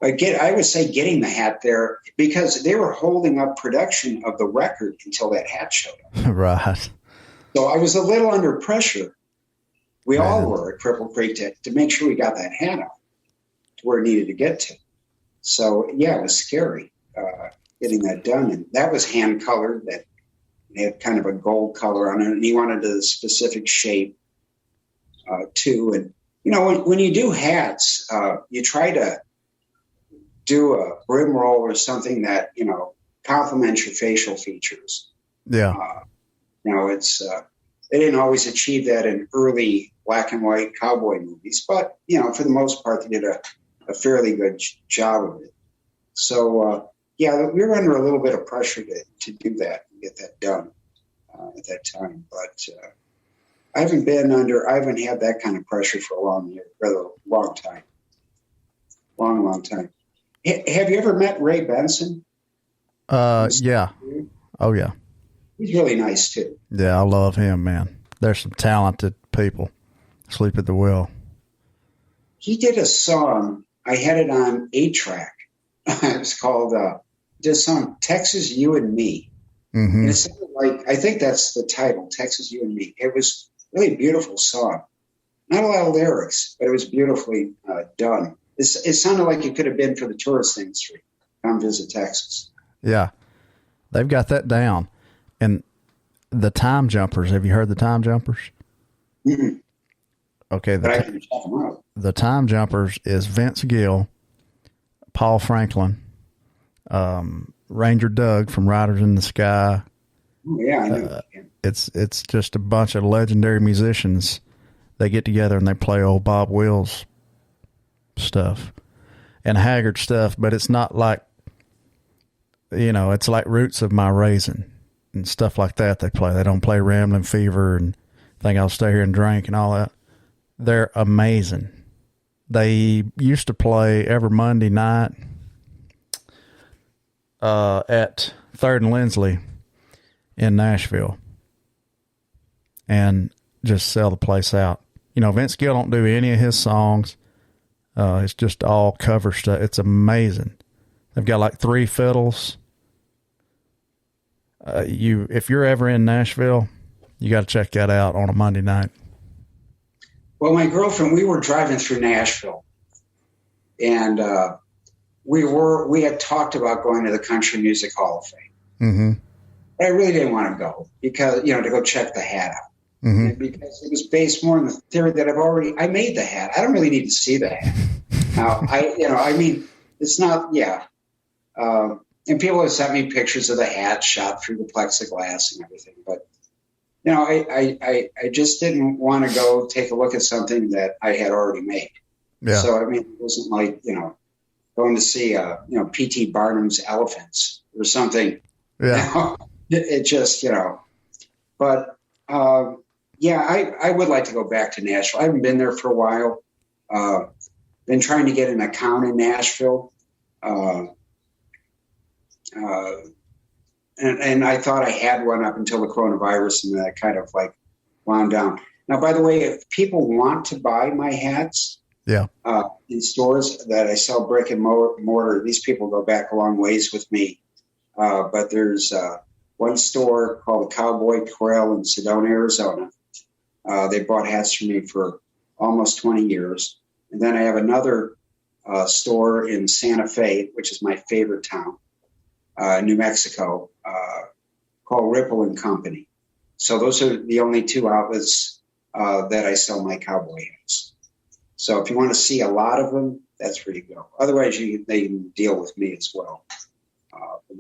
I would say getting the hat there because they were holding up production of the record until that hat showed up. Right. So I was a little under pressure. We all were at Cripple Creek to make sure we got that hat out to where it needed to get to. So yeah, it was scary getting that done, and that was hand colored. That had kind of a gold color on it, and he wanted a specific shape too. And you know, when you do hats, you try to do a brim roll or something that, you know, complements your facial features. Yeah. You know, it's they didn't always achieve that in early black and white cowboy movies, but you know, for the most part, they did a fairly good job of it. So yeah, we were under a little bit of pressure to do that and get that done at that time. But I haven't had that kind of pressure for a long time. Long time. Have you ever met Ray Benson? Yeah. Oh, yeah. He's really nice, too. Yeah, I love him, man. There's some talented people. Sleep at the Wheel. He did a song. I had it on 8-track. It was called, this song, Texas, You and Me. Mm-hmm. And it sounded like, I think that's the title, Texas, You and Me. It was a really beautiful song. Not a lot of lyrics, but it was beautifully done. It sounded like it could have been for the tourist industry. Come visit Texas. Yeah. They've got that down. And the Time Jumpers, have you heard the Time Jumpers? Mm-hmm. Okay. But I can check them out. The Time Jumpers is Vince Gill, Paul Franklin, Ranger Doug from Riders in the Sky. Oh, yeah, I know. It's just a bunch of legendary musicians. They get together and they play old Bob Wills stuff and Haggard stuff, but it's not like, you know, it's like Roots of My Raisin and stuff like that they play. They don't play Ramblin' Fever and think I'll stay here and drink and all that. They're amazing. They used to play every Monday night at 3rd and Lindsley in Nashville and just sell the place out. You know, Vince Gill don't do any of his songs. It's just all cover stuff. It's amazing. They've got like 3 fiddles. If you're ever in Nashville, you got to check that out on a Monday night. Well, my girlfriend, we were driving through Nashville, and we had talked about going to the Country Music Hall of Fame. Mm-hmm. But I really didn't want to go because, you know, to go check the hat out. Mm-hmm. Because it was based more on the theory that I made the hat. I don't really need to see the hat. Now, I mean, it's not, yeah. And people have sent me pictures of the hat shot through the plexiglass and everything. But, you know, I just didn't want to go take a look at something that I had already made. Yeah. So, I mean, it wasn't like, you know, going to see, P.T. Barnum's Elephants or something. Yeah. It just, but I would like to go back to Nashville. I haven't been there for a while. Been trying to get an account in Nashville. And I thought I had one up until the coronavirus, and then I kind of like wound down. Now, by the way, if people want to buy my hats in stores that I sell brick and mortar, these people go back a long ways with me. But there's one store called the Cowboy Corral in Sedona, Arizona. They bought hats from me for almost 20 years. And then I have another store in Santa Fe, which is my favorite town, New Mexico, called Ripple and Company. So those are the only two outlets that I sell my cowboy hats. So if you want to see a lot of them, that's where you go. Otherwise, they can deal with me as well. Let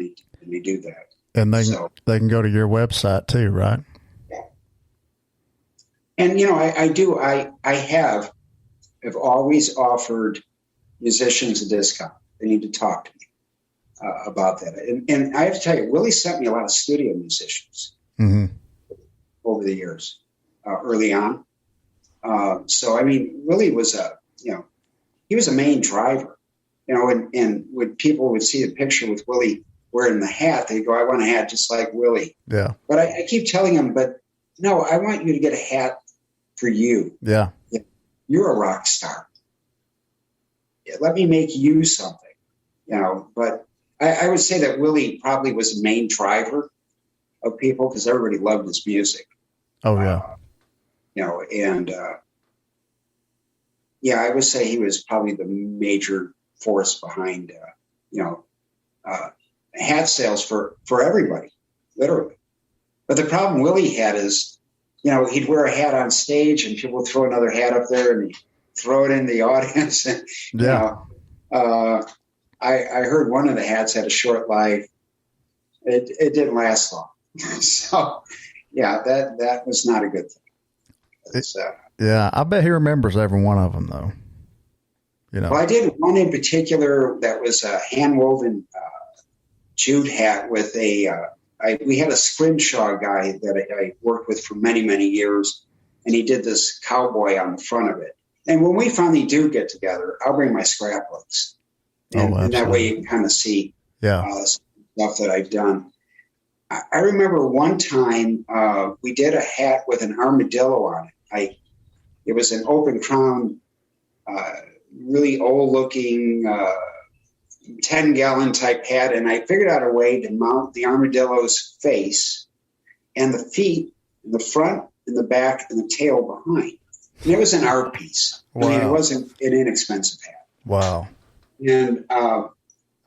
me do that. And they can go to your website too, right? Yeah. And, I have always offered musicians a discount. They need to talk to me about that. And I have to tell you, Willie sent me a lot of studio musicians over the years, early on. So, I mean, Willie was he was a main driver, and when people would see a picture with Willie wearing the hat, they go, I want a hat just like Willie. Yeah. But I keep telling him, but no, I want you to get a hat for you. Yeah. You're a rock star. Yeah, let me make you something, but I would say that Willie probably was the main driver of people because everybody loved his music. Oh, yeah. I would say he was probably the major force behind, hat sales for everybody, literally. But the problem Willie had is, he'd wear a hat on stage and people would throw another hat up there and he'd throw it in the audience. And, I heard one of the hats had a short life. It didn't last long. So, that was not a good thing. I bet he remembers every one of them, though. Well, I did one in particular that was a hand-woven jute hat with we had a scrimshaw guy that I worked with for many, many years, and he did this cowboy on the front of it. And when we finally do get together, I'll bring my scrapbooks. And that way you can kind of see stuff that I've done. I remember one time we did a hat with an armadillo on it. It was an open crown, really old-looking 10-gallon type hat, and I figured out a way to mount the armadillo's face and the feet in the front, in the back, and the tail behind. And it was an art piece. Wow. I mean, it wasn't an inexpensive hat. Wow. And I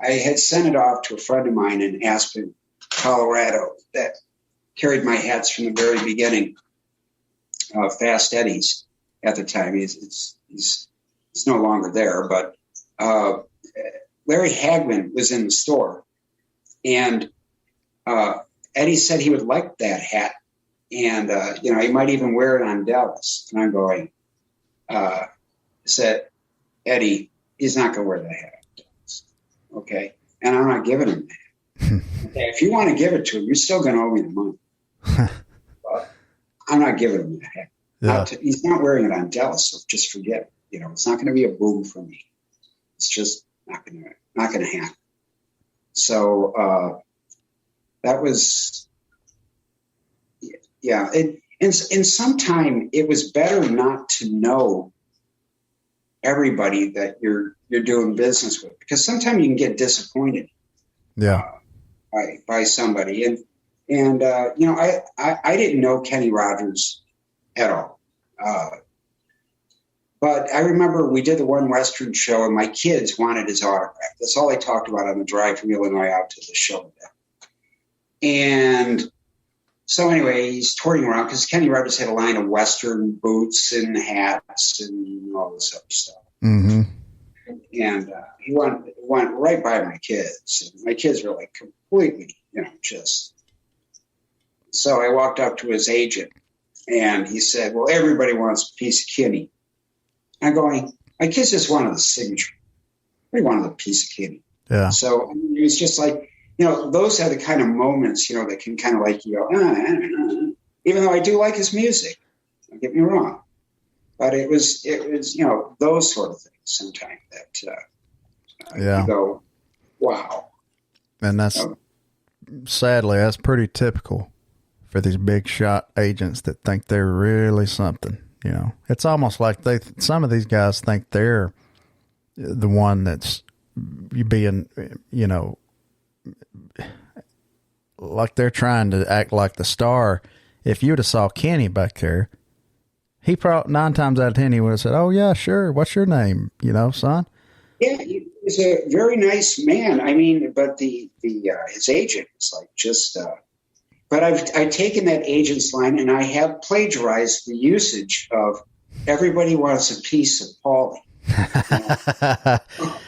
had sent it off to a friend of mine in Aspen, Colorado, that carried my hats from the very beginning. Fast Eddie's at the time. He's no longer there, but Larry Hagman was in the store, and Eddie said he would like that hat, and he might even wear it on Dallas. And I'm going, said, Eddie, he's not going to wear that hat on Dallas, okay? And I'm not giving him that. Okay, if you want to give it to him, you're still going to owe me the money. But I'm not giving him that hat. Yeah. He's not wearing it on Dallas, so just forget it. It's not going to be a boom for me. It's just not going to happen. So that was, and sometime it was better not to know everybody that you're doing business with, because sometimes you can get disappointed. By somebody, and I didn't know Kenny Rogers at all. But I remember we did the one Western show, and my kids wanted his autograph. That's all I talked about on the drive from Illinois out to the show. And so anyway, he's touring around because Kenny Rogers had a line of Western boots and hats and all this other stuff. Mm-hmm. And he went right by my kids. And my kids were like completely, just. So I walked up to his agent, and he said, well, everybody wants a piece of Kenny. I'm going, my kids just wanted the signature. wanted a piece of candy. Yeah. So it was just like, those are the kind of moments, that can kind of like, even though I do like his music, don't get me wrong, but it was, those sort of things sometimes that, you go, wow. And that's, sadly, that's pretty typical for these big shot agents that think they're really something. It's almost like some of these guys think they're the one that's being, like they're trying to act like the star. If you'd have saw Kenny back there, he probably 9 times out of 10 he would have said, "Oh yeah, sure. What's your name? Son?" Yeah, he was a very nice man. I mean, but the his agent was like just. But I've taken that agent's line and I have plagiarized the usage of "everybody wants a piece of Paulie."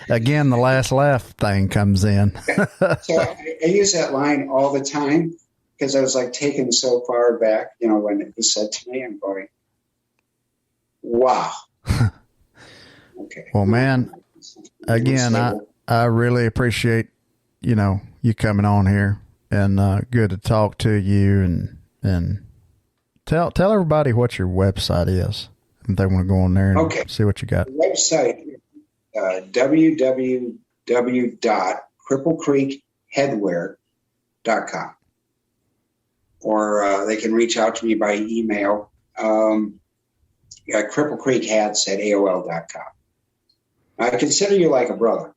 Again, the last laugh thing comes in. So I use that line all the time because I was like taken so far back, when it was said to me. I'm going, wow. Okay. Well, man, again, I really appreciate, you coming on here, and good to talk to you, and tell everybody what your website is if they want to go on there and see what you got. The website, www.cripplecreekheadwear.com, or they can reach out to me by email, cripplecreekhats@aol.com. I consider you like a brother,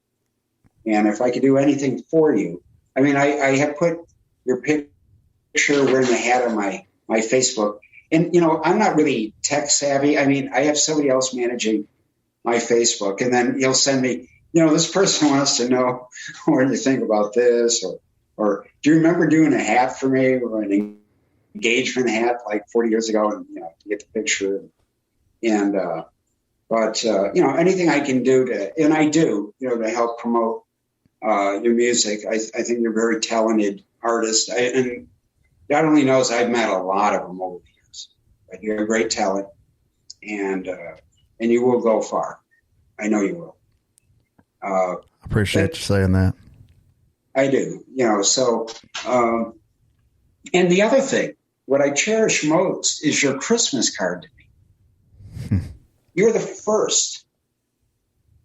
and if I could do anything for you, I mean, I have put your picture wearing the hat on my Facebook. And, I'm not really tech savvy. I mean, I have somebody else managing my Facebook. And then he'll send me, this person wants to know what do you think about this? Or do you remember doing a hat for me, or an engagement hat like 40 years ago? And, you get the picture. And, but anything I can do and I do, to help promote your music. I think you're a very talented artist. And God only knows I've met a lot of them over the years. But you're a great talent, and you will go far. I know you will. I appreciate you saying that. I do. So, and the other thing, what I cherish most is your Christmas card to me. You're the first.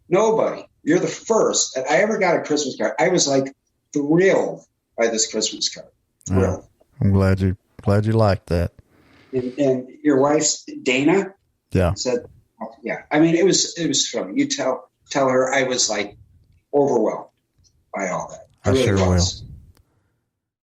Nobody. You're the first that I ever got a Christmas card. I was like thrilled by this Christmas card. Thrilled. I'm glad you liked that. And your wife's Dana. Yeah. Said, yeah. I mean, it was from you. Tell her I was like overwhelmed by all that. I sure will.